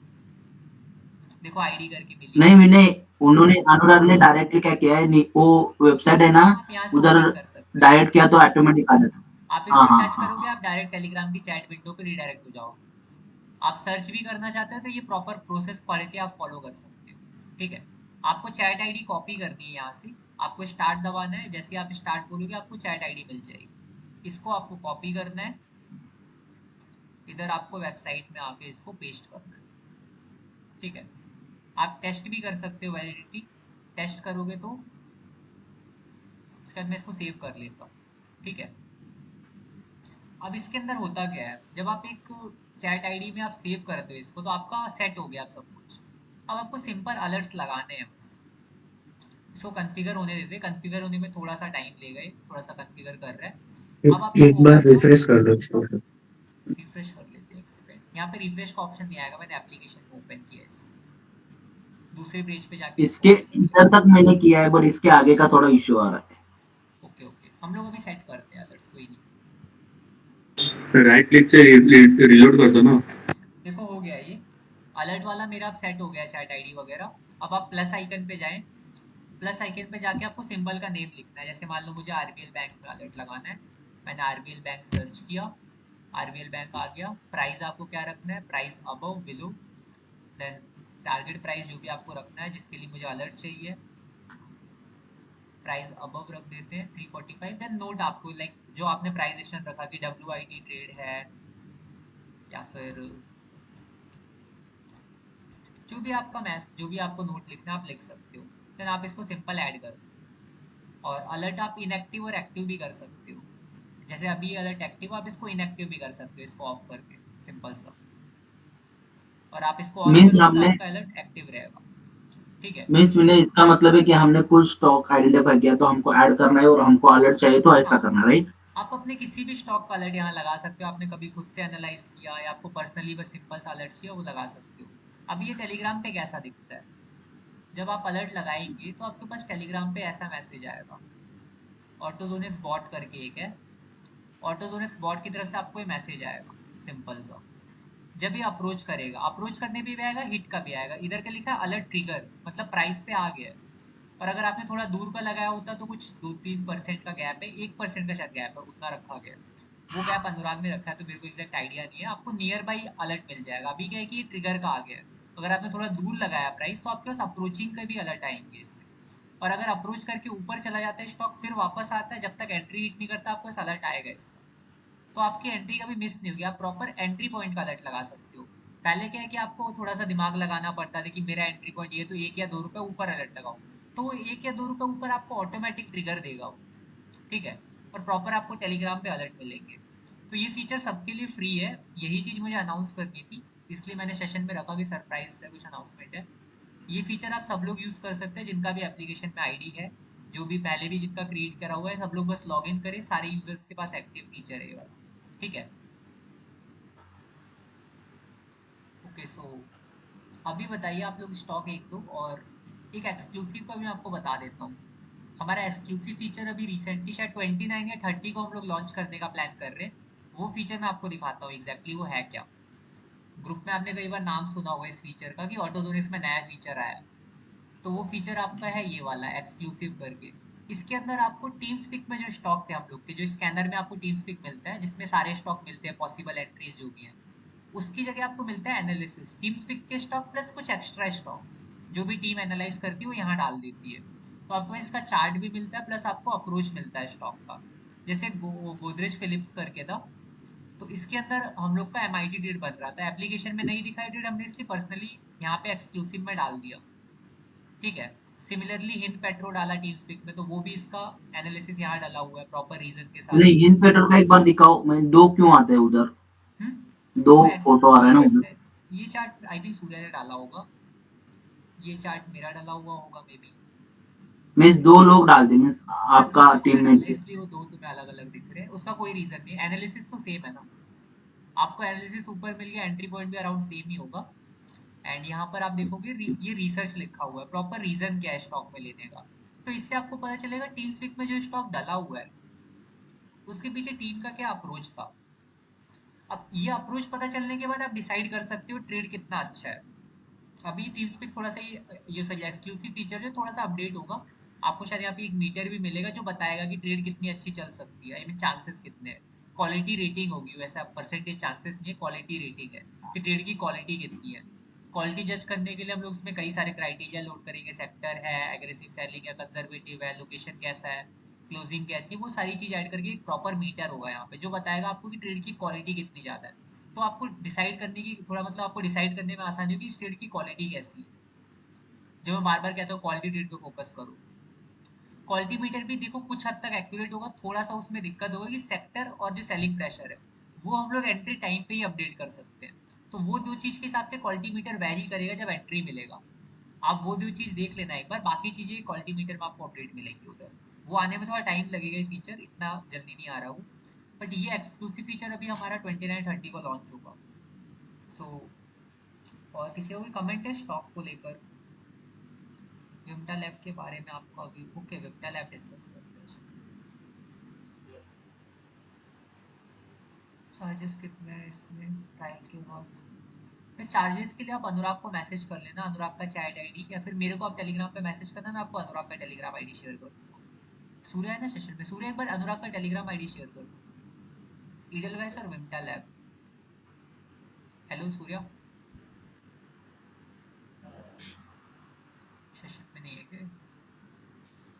देखो आईडी करके मिली नहीं हुई है। मैंने, उन्होंने अनुराग ने डायरेक्टली क्या किया है, वो वेबसाइट है ना, हाँ आप यहाँ से उधर ओपन कर सकते हो, डायरेक्ट किया तो ऑटोमेटिक आ जाता है। आप हाँ इसको हाँ टच हाँ करोगे हाँ। आप डायरेक्ट टेलीग्राम की चैट विंडो पे रिडायरेक्ट हो जाओगे। आप सर्च भी करना चाहते हो तो ये प्रॉपर प्रोसेस पढ़ के आप फॉलो कर सकते हो। ठीक है, आपको चैट आईडी कॉपी करनी है यहाँ से, आपको स्टार्ट दबाना है, जैसे आप स्टार्ट बोलोगे आपको चैट आईडी मिल जाएगी, इसको आपको कॉपी करना है, इधर आपको वेबसाइट में आके इसको पेस्ट करना है। ठीक है, आप टेस्ट भी कर सकते हो, वैलिडिटी टेस्ट करोगे तो इसके बाद मैं इसको सेव कर लेता हूँ। ठीक है, अब इसके अंदर होता क्या है, जब आप एक चैट आईडी में आप सेव करते हो इसको, तो आपका सेट हो गया आप सब कुछ। अब आपको सिंपल अलर्ट्स लगाने हैं बस, इसको कॉन्फ़िगर होने देते, कॉन्फ़िगर होने में थोड़ा सा टाइम लेगा, ये थोड़ा सा कॉन्फ़िगर कर रहा है। अब आप लोग एक बार ओपन जाओ, रिफ्रेश कर लो इसको। रिफ्रेश कर लेते हैं एक सेकंड। यहाँ पे रिफ्रेश का ऑप्शन नहीं आएगा, मैंने एप्लीकेशन में ओपन किया है इसको, दूसरे पेज पे जाके इसको इसके ओपन किया। इधर तक मैंने किया है, बट इसके आगे का थोड़ा इश्यू आ रहा है। ओके ओके, हम लोग अभी सेट करते हैं अलर्ट्स, कोई नहीं। राइट क्लिक से रिलोड कर दो ना। देखो हो गया ये अलर्ट वाला मेरा अब सेट हो गया चैट आईडी वगैरह। अब आप प्लस आइकन पे जाएं, प्लस आइकन पे जाके आपको सिंबल का नेम लिखना है, जैसे मान लो मुझे आरबीएल बैंक में अलर्ट लगाना है, मैंने आरबीएल बैंक सर्च किया, आरबीएल बैंक आ गया। प्राइस आपको क्या रखना है, price above below, then target price जो भी आपको रखना है जिसके लिए मुझे अलर्ट चाहिए, प्राइस अबव रख देते हैं 345। देन नोट आपको लाइक जो आपने प्राइजेशन रखा कि डब्ल्यू ट्रेड है या फिर जो भी आपका मैथ, जो भी आपको नोट लिखना है आप लिख सकते हो। देन आप इसको सिंपल ऐड कर दो, और अलर्ट आप इनएक्टिव और एक्टिव भी कर सकते हो, जैसे अभी अलर्ट एक्टिव, आप इसको इनएक्टिव भी कर सकते हो इसको ऑफ करके, सिंपल सा। और आप इसको ऑन मीन्स करोगे तो हमने आपका अलर्ट एक्टिव रहेगा। ठीक है, मीन्स मैंने इसका मतलब है कि हमने कुछ स्टॉक आइडेंटिफाई किया तो हमको ऐड करना है, और हमको अलर्ट चाहिए तो हाँ ऐसा करना, राइट। आप अपने किसी भी स्टॉक का अलर्ट यहाँ लगा सकते हो, आपने कभी खुद से एनालाइज किया या आपको पर्सनली बस सिंपल सा अलर्ट चाहिए वो लगा सकते हो। अब ये टेलीग्राम पे कैसा दिखता है, जब आप अलर्ट लगाएंगे तो आपके पास टेलीग्राम पे ऐसा मैसेज आएगा, ऑटोजोनिक्स बॉट करके एक है, ऑटोजोनिक्स बॉट की तरफ से आपको ये मैसेज आएगा सिंपल सा। जब ये अप्रोच करेगा, अप्रोच करने पे भी आएगा, हिट का भी आएगा। इधर का लिखा है अलर्ट ट्रिगर, मतलब प्राइस पे आ गया है। और अगर आपने थोड़ा दूर का लगाया होता तो कुछ 2-3% का गैप है, 1% का शायद गैप है, उतना रखा गया है। वो गैप अनुराग ने रखा है, तो मेरे को एग्जैक्ट आइडिया नहीं है। आपको नियर बाई अलर्ट मिल जाएगा। अभी क्या है कि ये ट्रिगर का आ गया है, अगर आपने थोड़ा दूर लगाया प्राइस तो आपके पास अप्रोचिंग का भी अलर्ट आएंगे इसमें। और अगर अप्रोच करके ऊपर चला जाता है स्टॉक, फिर वापस आता है, जब तक एंट्री हिट नहीं करता आपको पास अलर्ट आएगा इसका। तो आपकी एंट्री कभी मिस नहीं होगी, आप प्रॉपर एंट्री पॉइंट का अलर्ट लगा सकते हो। पहले क्या है कि आपको थोड़ा सा दिमाग लगाना पड़ता था कि मेरा एंट्री पॉइंट ये, तो 1 या 2 रुपए ऊपर अलर्ट लगाओ। तो वो 1 या 2 रुपए ऊपर आपको ऑटोमेटिक ट्रिगर देगा वो, ठीक है। और प्रॉपर आपको टेलीग्राम पे अलर्ट मिलेंगे। तो ये फीचर सबके लिए फ्री है। यही चीज मुझे अनाउंस करनी थी, इसलिए मैंने सेशन में रखा कि सरप्राइज से कुछ अनाउंसमेंट है। ये फीचर आप सब लोग यूज कर सकते हैं जिनका भी एप्लीकेशन में आईडी है, जो भी पहले भी जिनका क्रिएट करा हुआ है, सब लोग बस लॉग इन करें, सारे यूजर्स के पास एक्टिव फीचर है ये वाला, ठीक है। ओके, सो अभी बताइए आप लोग स्टॉक एक दो, और एक एक्सक्लूसिव का भी मैं आपको बता देता हूँ। हमारा एक्सक्लूसिव फीचर अभी रिसेंटली शायद 29 या 30 को हम लोग लॉन्च करने का प्लान कर रहे हैं। वो फीचर मैं आपको दिखाता हूँ एग्जैक्टली वो है क्या। ग्रुप में आपने कई बार नाम सुना होगा इस फीचर का कि ऑटोजोनिक्स में नया फीचर आया है। तो वो फीचर आपका है ये वाला एक्सक्लूसिव करके। इसके अंदर आपको टीम स्पिक में जो स्टॉक थे हम लोग के, जो स्कैनर में आपको टीम स्पिक मिलता है जिसमें सारे स्टॉक मिलते हैं, पॉसिबल एंट्रीज जो भी हैं, उसकी जगह आपको मिलता है एनालिसिस, टीम स्पिक के स्टॉक प्लस कुछ एक्स्ट्रा स्टॉक्स जो भी टीम एनालाइज करती है वो यहाँ डाल देती है। तो आपको इसका चार्ट भी मिलता है, प्लस आपको अप्रोच मिलता है स्टॉक का। जैसे गोदरेज फिलिप्स करके था, तो इसके अंदर हम लोग का एमआईटी ट्रेड बन रहा था, एप्लीकेशन में नहीं दिखाई ट्रेड, हमने इसलिए पर्सनली यहाँ पे एक्सक्लूसिव में डाल दिया, ठीक है। सिमिलरली हिंद पेट्रो डाला टीम स्पिक में, तो वो भी इसका एनालिसिस यहाँ डाला हुआ है प्रॉपर रीजन के साथ। नहीं, हिंद पेट्रोल का एक बार दिखाओ, मैं दो क्यों आते हैं उधर? दो वो फोटो आ रहा है ना उधर। ये चार्ट आई थिंक सूर्य ने डाला होगा, ये चार्ट मेरा डाला हुआ होगा मे बी। मीन्स दो लोग डाल दे, मीन्स हाँ, आपका वो मैंने डाला है, टीममेट। इसलिए वो दो तुम्हें अलग अलग दिख रहे हैं, उसका कोई रीजन नहीं, एनालिसिस तो सेम है ना। आपको एनालिसिस ऊपर मिल गया, एंट्री पॉइंट भी अराउंड सेम ही होगा। एंड यहाँ पर आप देखोगे ये रिसर्च लिखा हुआ है, प्रॉपर रीजन क्या है स्टॉक में लेने का। तो इससे आपको पता चलेगा टीम स्पिक में जो स्टॉक डाला हुआ है उसके पीछे टीम का क्या अप्रोच था। अब ये अप्रोच पता चलने के बाद आप डिसाइड कर सकते हो ट्रेड कितना अच्छा है। अभी टीमस्पीक थोड़ा सा ये सॉरी एक्सक्लूसिव फीचर है, थोड़ा सा अपडेट होगा। आपको शायद यहाँ पे एक मीटर भी मिलेगा जो बताएगा कि ट्रेड कितनी अच्छी चल सकती है, आई मीन चांसेस कितने हैं। क्वालिटी रेटिंग होगी, वैसा परसेंटेज चांसेस नहीं है, क्वालिटी रेटिंग है कि ट्रेड की क्वालिटी कितनी है। क्वालिटी जज करने के लिए हम लोग उसमें कई सारे क्राइटेरिया लोड करेंगे, सेक्टर है, एग्रेसिव सेलिंग है, कंजर्वेटिव है, लोकेशन कैसा है, क्लोजिंग कैसी है, वो सारी चीज ऐड करके एक प्रॉपर मीटर होगा यहाँ पे जो बताएगा आपको कि ट्रेड की क्वालिटी कितनी ज्यादा है। तो आपको डिसाइड करने की थोड़ा मतलब आपको डिसाइड करने में आसानी होगी इस ट्रेड की क्वालिटी कैसी है। जो मैं बार बार कहता हूँ क्वालिटी ट्रेड पे फोकस करो। क्वालिटी मीटर भी देखो कुछ हद तक एक्यूरेट होगा, थोड़ा सा उसमें दिक्कत होगा कि सेक्टर और जो सेलिंग प्रेशर है वो हम लोग एंट्री टाइम पे ही अपडेट कर सकते हैं। तो वो दो चीज के हिसाब से क्वालिटी मीटर वैरी करेगा जब एंट्री मिलेगा। आप वो दो चीज देख लेना एक बार, बाकी चीजें क्वालिटी मीटर में आपको अपडेट मिलेंगी उधर। वो आने में थोड़ा टाइम लगेगा, ये फीचर इतना जल्दी नहीं आ रहा वो। बट ये एक्सक्लूसिव फीचर अभी हमारा 29-30 को लॉन्च होगा। सो और किसी को भी कमेंट है स्टॉक को लेकर, विम्टा लैब के बारे में आपको अभी, ओके विम्टा लैब डिस्कस करते हैं। चार्जेस कितने हैं इसमें ट्रायल के बाद? फिर चार्जेस के लिए आप अनुराग को मैसेज कर लेना, अनुराग का चैट आईडी, या फिर मेरे को आप टेलीग्राम पे मैसेज करना, मैं आपको अनुराग का टेलीग्राम आईडी शेयर कर दूंगा। सूर्य है ना सेशन में, सूर्य एक बार अनुराग का टेलीग्राम आईडी शेयर कर दो। ईडलवाइस और विम्टा लैब। हेलो सूर्य, सेशन में नहीं है क्या?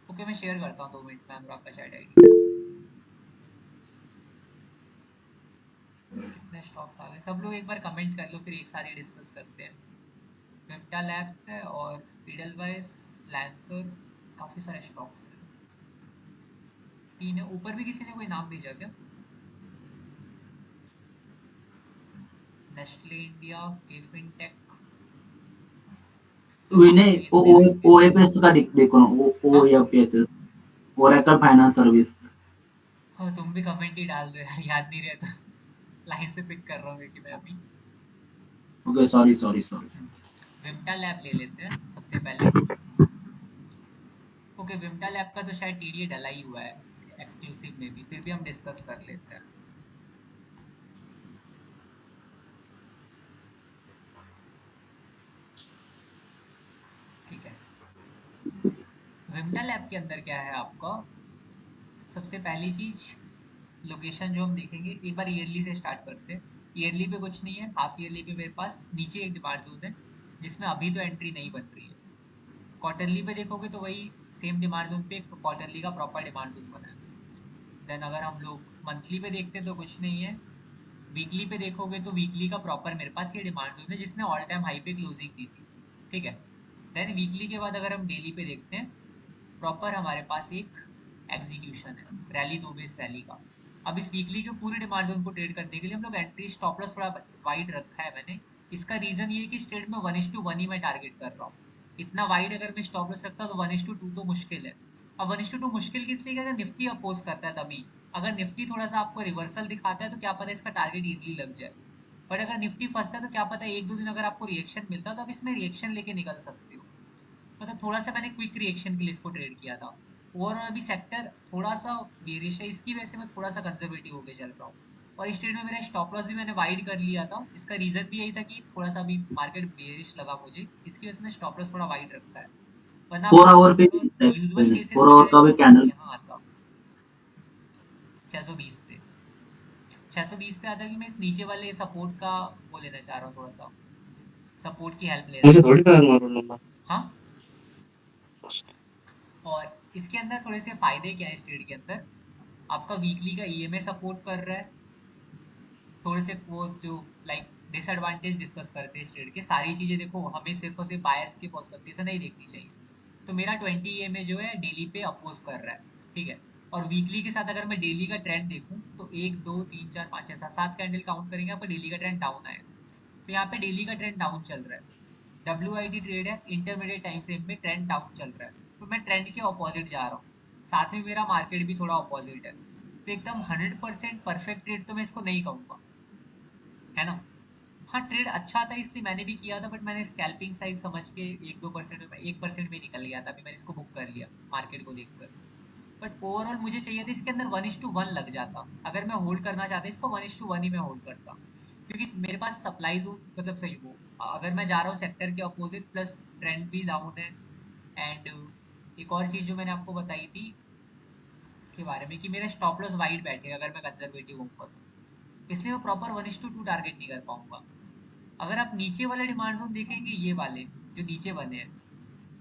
ओके मैं शेयर करता हूँ 2 मिनट में अनुराग का चैट आईडी। कितने स्टॉक्स आ गए, सब लोग एक बार कमेंट कर लो, फिर एक साथ ही डिस्कस करते हैं। विम्टा लैब है और ईडलवाइस, लैंसर, काफी सारे स्टॉक्स हैं। 3 है, ऊपर भी किसी ने कोई नाम भेजा क्या? नेस्ले इंडिया, केफिन टेक, विनय, ये ओ इतने ओ आएंगे। ओएफएस का देखो ना, ओ हाँ, F S, Oracle finance service. हाँ तुम भी कमेंट ही डाल दो यार, याद नहीं रहे तो। लाइन से पिक कर रहा हूँ कि मैं अभी। Okay, sorry sorry sorry. Vimta lab ले लेते हैं सबसे पहले। ओके विम्टा लैब का तो शायद टीडीए डला ही हुआ है एक्सक्लूसिव में भी, फिर भी हम डिस्कस कर लेते हैं। विमटा लैब के अंदर क्या है आपका, सबसे पहली चीज लोकेशन जो हम देखेंगे, एक बार ईयरली से स्टार्ट करते हैं। ईयरली पे कुछ नहीं है, हाफ ईयरली पे मेरे पास नीचे एक डिमांड जोन है जिसमें अभी तो एंट्री नहीं बन रही है। क्वार्टरली पे देखोगे तो वही सेम डिमांड जोन पे एक क्वार्टरली का प्रॉपर डिमांड जोन बना है। देन अगर हम लोग मंथली पे देखते हैं तो कुछ नहीं है। वीकली पे देखोगे तो वीकली का प्रॉपर मेरे पास ये डिमांड जोन है जिसने ऑल टाइम हाई पे क्लोजिंग दी थी। ठीक है। देन वीकली के बाद अगर हम डेली पे देखते हैं, प्रॉपर हमारे पास एक एग्जीक्यूशन है रैली, 2 बेस रैली का। अब इस वीकली के पूरे डिमांड जोन को ट्रेड करने के लिए हम लोग एंट्री स्टॉप लॉस थोड़ा वाइड रखा है मैंने। इसका रीजन ये है कि इस ट्रेड में 1:1 ही मैं टारगेट कर रहा हूँ। इतना वाइड अगर मैं स्टॉप लॉस रखता हूँ तो 1:2 तो मुश्किल है। अब 1:2 मुश्किल किस लिए, अगर निफ्टी अपोज करता है तभी। अगर निफ्टी थोड़ा सा आपको रिवर्सल दिखाता है तो क्या पता इसका टारगेट इजिली लग जाए। बट अगर निफ्टी फंसता है तो क्या पता एक दो दिन अगर आपको रिएक्शन मिलता है तो आप इसमें रिएक्शन लेके निकल सकते हो। मतलब थोड़ा सा मैंने क्विक रिएक्शन के लिए इसको ट्रेड किया था। ओवरऑल अभी सेक्टर थोड़ा सा बेरिश है, इसकी वजह से मैं थोड़ा सा कंजर्वेटिव होकर चल रहा हूँ। और इस ट्रेड में मेरा स्टॉप लॉस भी मैंने वाइड कर लिया था, इसका रीजन भी यही था कि थोड़ा सा अभी मार्केट बेरिश लगा मुझे, इसकी वजह से मैं स्टॉप लॉस थोड़ा वाइड रखा है। वरना फोर अपना आवर पे stop loss usual cases four में आवर मेरा का भी स्टॉप लॉस कैंडल। यहाँ आता 620 पे। 620 पे आता कि मैं इस नीचे वाले सपोर्ट का वो लेना चाह रहा हूँ, थोड़ा सा सपोर्ट की हेल्प ले रहा मुझे हूँ। थोड़ी पता तुम्हारा रोल नंबर। हाँ। और इसके अंदर थोड़े से फायदे क्या है इस ट्रेड के अंदर, आपका वीकली का ईएमए सपोर्ट कर रहा है। थोड़े से वो जो लाइक डिसएडवांटेज डिस्कस करते हैं इस ट्रेड के, सारी चीजें देखो हमें सिर्फ और सिर्फ बायर्स के पर्सपेक्टिव से नहीं देखनी चाहिए। तो मेरा 20 ईएमए जो है डेली पे अपोज कर रहा है। ठीक है। और वीकली के साथ अगर मैं डेली का ट्रेंड देखूं तो 1 2 3 4 5 6 7 कैंडल काउंट करेंगे, आपका डेली का ट्रेंड डाउन आएगा। तो यहाँ पे डेली का ट्रेंड डाउन चल रहा है, WID ट्रेड है, इंटरमीडिएट टाइम फ्रेम में ट्रेंड डाउन चल रहा है। तो मैं ट्रेंड के ऑपोजिट जा रहा हूँ, साथ में मेरा मार्केट भी थोड़ा ऑपोजिट है। तो एकदम 100% परफेक्ट ट्रेड तो मैं इसको नहीं कहूंगा, है ना। हाँ, ट्रेड अच्छा था इसलिए मैंने भी किया था, बट मैंने स्कैल्पिंग साइड समझ के 1 2% में 1% में निकल गया था, अभी मैंने इसको बुक कर लिया मार्केट को देखकर। बट ओवरऑल मुझे चाहिए था इसके अंदर 1:1 लग जाता, अगर मैं होल्ड करना चाहता इसको 1:1 ही मैं होल्ड करता। क्योंकि मेरे पास सप्लाई जोन मतलब सही वो, अगर मैं जा रहा हूँ सेक्टर के अपोजिट प्लस ट्रेंड भी डाउन है। एंड एक और चीज जो मैंने आपको बताई थी इसके बारे में कि मेरा स्टॉप लॉस वाइड बैठेगा अगर मैं कंजर्वेटिव होऊंगा तो, इसलिए मैं प्रॉपर 1:2 टारगेट नहीं कर पाऊंगा। अगर आप नीचे वाले डिमांड जोन देखेंगे, ये वाले जो नीचे बने हैं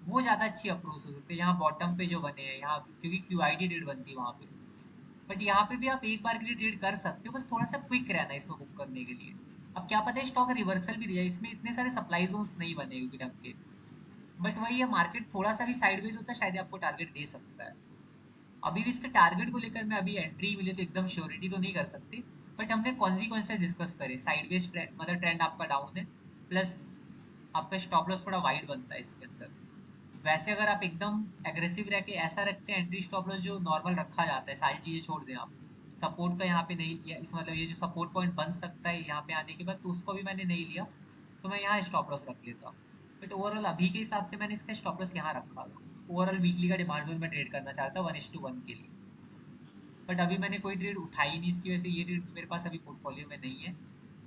वो ज्यादा अच्छी अप्रोच हो सकती है। यहाँ बॉटम पे जो बने हैं यहाँ, क्योंकि QID ट्रेड बनती है वहां पे। बट यहाँ पे भी आप एक बार के लिए ट्रेड कर सकते हो, बस थोड़ा सा क्विक रहना है इसमें बुक करने के लिए। अब क्या पता है स्टॉक रिवर्सल भी दिया, इसमें इतने सारे सप्लाई जोन्स नहीं बने हुए ढंग के। बट वही है, मार्केट थोड़ा सा भी साइडवेज होता है शायद ही आपको टारगेट दे सकता है। अभी भी इसके टारगेट को लेकर मैं अभी एंट्री मिले तो एकदम श्योरिटी तो नहीं कर सकती। बट हमने कॉन्सिक्वेंसेस डिस्कस करे, साइडवेज ट्रेंड मतलब ट्रेंड आपका डाउन है, प्लस आपका स्टॉप लॉस थोड़ा वाइड बनता है इसके अंदर। वैसे अगर आप एकदम एग्रेसिव रह के ऐसा रखते हैं एंट्री स्टॉप लॉस जो नॉर्मल रखा जाता है, सारी चीजें छोड़ दें आप, सपोर्ट का यहाँ पे नहीं लिया, इस मतलब ये जो सपोर्ट पॉइंट बन सकता है यहाँ पे आने के बाद तो उसको भी मैंने नहीं लिया, तो मैं यहाँ स्टॉप लॉस रख लेता। बट ओवरऑल अभी के हिसाब से मैंने इसका स्टॉप लॉस यहाँ रखा था। ओवरऑल वीकली का डिमांड जोन में ट्रेड करना चाहता हूँ 1:1 के लिए। बट अभी मैंने कोई ट्रेड उठाई नहीं इसकी वजह से, ये ट्रेड भी मेरे पास अभी पोर्टफोलियो में नहीं है।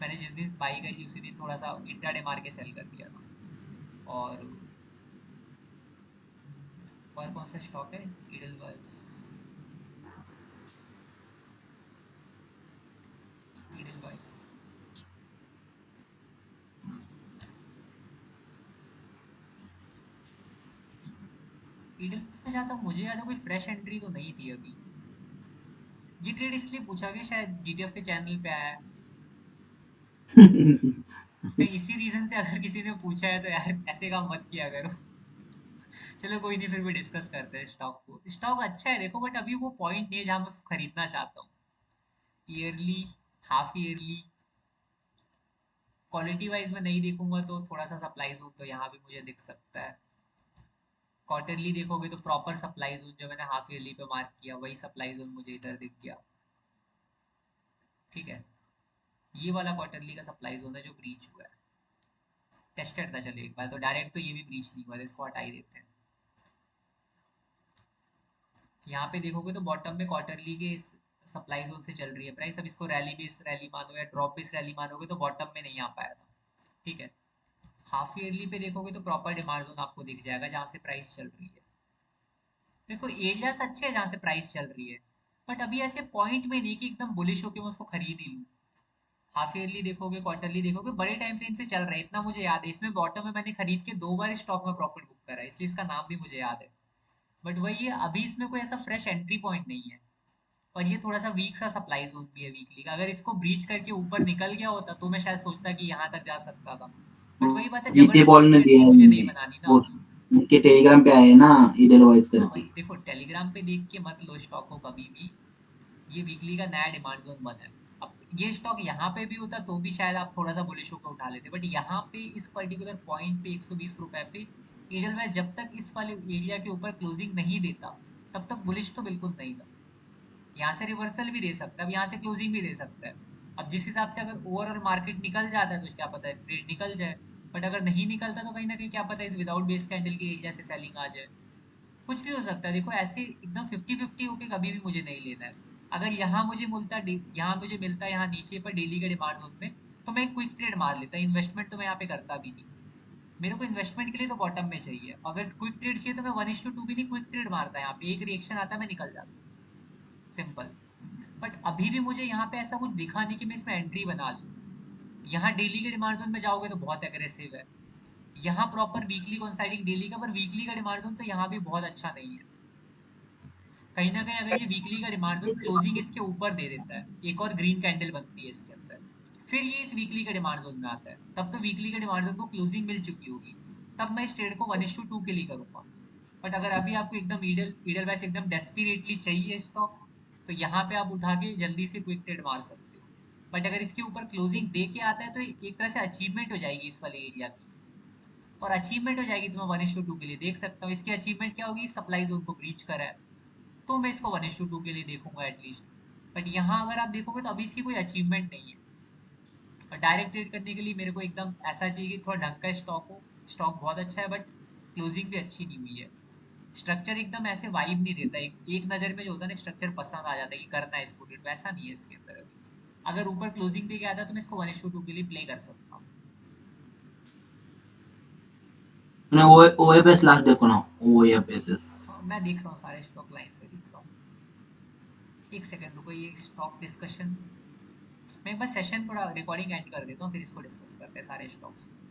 मैंने जिस दिन बाई करी उसी दिन थोड़ा सा इंट्राडे मार के सेल कर दिया था। और कौन सा स्टॉक है, इडलवाइस। इडलवाइस इडलवाइस में जहाँ तक मुझे याद है कोई फ्रेश एंट्री तो नहीं थी अभी। ये ट्रेड इसलिए पूछा गया शायद GTF के चैनल पे आया है। मैं इसी रीजन से अगर किसी ने पूछा है तो यार ऐसे काम मत किया करो। चलो कोई नहीं, फिर भी डिस्कस करते हैं स्टॉक को। स्टॉक अच्छा है देखो, बट अभी वो पॉइंट नहीं है जहाँ मैं उसको खरीदना चाहता हूँ। Yearly, half yearly, quality wise मैं नहीं देखूंगा तो थोड़ा सा सप्लाई जोन तो यहाँ भी मुझे दिख सकता है। क्वार्टरली देखोगे तो प्रॉपर सप्लाई जोन जो मैंने हाफ ईयरली पे मार्क किया वही सप्लाई जोन मुझे इधर दिख गया। ठीक है। ये वाला क्वार्टरली का सप्लाई जोन है जो ब्रीच हुआ है, टेस्टेड था। चलो एक बार तो डायरेक्ट तो ये भी ब्रीच नहीं हुआ था, इसको हटा ही देते हैं। यहाँ पे देखोगे तो बॉटम में क्वार्टरली के सप्लाई जोन से चल रही है प्राइस। अब इसको रैली बेस रैली मानो या ड्रॉप बेस रैली मानोगे तो बॉटम में नहीं आ पाया था। ठीक है। हाफ ईयरली पे देखोगे तो प्रॉपर डिमांड जोन आपको दिख जाएगा जहाँ से प्राइस चल रही है। देखो एरियाज अच्छे हैं जहाँ से प्राइस चल रही है, बट अभी ऐसे पॉइंट में नहीं कि एकदम बुलिश होके मैं उसको खरीद ही लूँ। हाफ ईयरली देखोगे, क्वार्टरली देखोगे, बड़े टाइम फ्रेम से चल रहा है, इतना मुझे याद है। इसमें बॉटम में मैंने खरीद के 2 बार स्टॉक में प्रॉफिट बुक करा है, इसलिए इसका नाम भी मुझे याद है। बट वही है, अभी इसमें कोई ऐसा फ्रेश एंट्री पॉइंट नहीं है। और ये थोड़ा सा वीक सा सप्लाई जोन भी है वीकली का। अगर इसको ब्रीच करके ऊपर निकल गया होता तो मैं शायद सोचता कि यहाँ तक जा सकता था। बट वही बात है, जीते बॉल जबरदस्ती ने दिया एंट्री है मुझे नहीं मुझे, बनानी ना वो अभी। उनके टेलीग्राम पे आए ना, इडलवाइज हाँ करके। वही देखो, टेलीग्राम पे देख के मत लो स्टॉक को कभी भी। ये वीकली का नया डिमांड जोन बना है। अब ये स्टॉक यहाँ पे भी होता तो भी शायद आप थोड़ा सा बुलिश होकर उठा लेते, बट यहाँ पे इस पर्टिकुलर पॉइंट पे 120 रुपए पे एडलवाइज जब तक इस वाले एरिया के ऊपर क्लोजिंग नहीं देता तब तक बुलिश तो बिल्कुल नहीं था। यहाँ से रिवर्सल भी दे सकता है, अब यहाँ से क्लोजिंग भी दे सकता है। अब जिस हिसाब से अगर ओवरऑल मार्केट निकल जाता है तो क्या पता है ट्रेड निकल जाए। बट अगर नहीं निकलता तो कहीं ना कहीं क्या पता है इस विदाउट बेस कैंडल के एरिया से सेलिंग आ जाए। कुछ भी हो सकता है। देखो ऐसे एकदम 50-50 होके कभी भी मुझे नहीं लेना है। अगर यहाँ मुझे मिलता, यहाँ मुझे मिलता है यहाँ नीचे पर डेली के डिमांड जोन में, तो मैं एक क्विक ट्रेड मार लेता। इन्वेस्टमेंट तो मैं यहाँ पे करता भी नहीं। मेरे को इन्वेस्टमेंट के लिए तो बॉटम में चाहिए। अगर क्विक ट्रेड चाहिए तो मैं 1:2 भी नहीं, क्विक ट्रेड मारता है। यहाँ पे एक रिएक्शन आता है, मैं निकल जाता हूँ, सिंपल। बट अभी भी मुझे यहाँ पे ऐसा कुछ दिखा नहीं कि मैं इसमें एंट्री बना लूँ। यहाँ डेली के डिमांड जोन में जाओगे तो बहुत एग्रेसिव है। यहाँ प्रॉपर वीकली कोइंसाइडिंग डेली का, पर वीकली का डिमांड जोन तो यहाँ भी बहुत अच्छा नहीं है। कहीं ना कहीं अगर ये वीकली का डिमांड जोन क्लोजिंग इसके ऊपर दे देता है, एक और ग्रीन कैंडल बनती है इसके अंदर, फिर ये इस वीकली के डिमांड जोन में आता है, तब तो वीकली के डिमांड जोन को क्लोजिंग मिल चुकी होगी। तब मैं इस ट्रेड को 1:2 के लिए करूंगा। बट अगर अभी आपको एकदम ईडल ईडल वैसे एकदम डेस्पिरेटली चाहिए स्टॉक, तो यहाँ पे आप उठा के जल्दी से क्विक ट्रेड मार सकते हो। बट अगर इसके ऊपर क्लोजिंग दे के आता है तो एक तरह से अचीवमेंट हो जाएगी इस वाले एरिया की। और अचीवमेंट हो जाएगी तो मैं 1:2 के लिए देख सकता हूँ। इसकी अचीवमेंट क्या होगी, सप्लाई जोन को ब्रीच करा है, तो मैं इसको 1:2 के लिए देखूंगा एटलीस्ट। बट यहाँ अगर आप देखोगे तो अभी इसकी कोई अचीवमेंट नहीं है। और डायरेक्ट ट्रेड करने के लिए मेरे को एकदम ऐसा चाहिए कि थोड़ा ढंग का स्टॉक हो। स्टॉक बहुत अच्छा है बट क्लोजिंग भी अच्छी नहीं हुई है। स्ट्रक्चर एकदम ऐसे वाइब नहीं देता। एक नज़र में जो होता है ना, स्ट्रक्चर पसंद आ जाता है कि करना है इसको ट्रेड, वैसा नहीं है इसके अंदर अभी। अगर ऊपर क्लोजिंग दे के आता तो मैं इसको 1:2 के लिए प्ले कर सकता हूँ। मैंने ओएफएस लास्ट देखो ना, ओएफएस। हाँ, मैं देख रहा हूँ, सारे स्टॉक लाइन से देख रहा हूँ। एक सेकंड रुको, ये स्टॉक डिस्कशन, मैं एक बार सेशन थोड़ा रिकॉर्डिंग एंड कर देता हूँ, फिर इसको डिस्कस करते हैं सारे स्टॉक्स।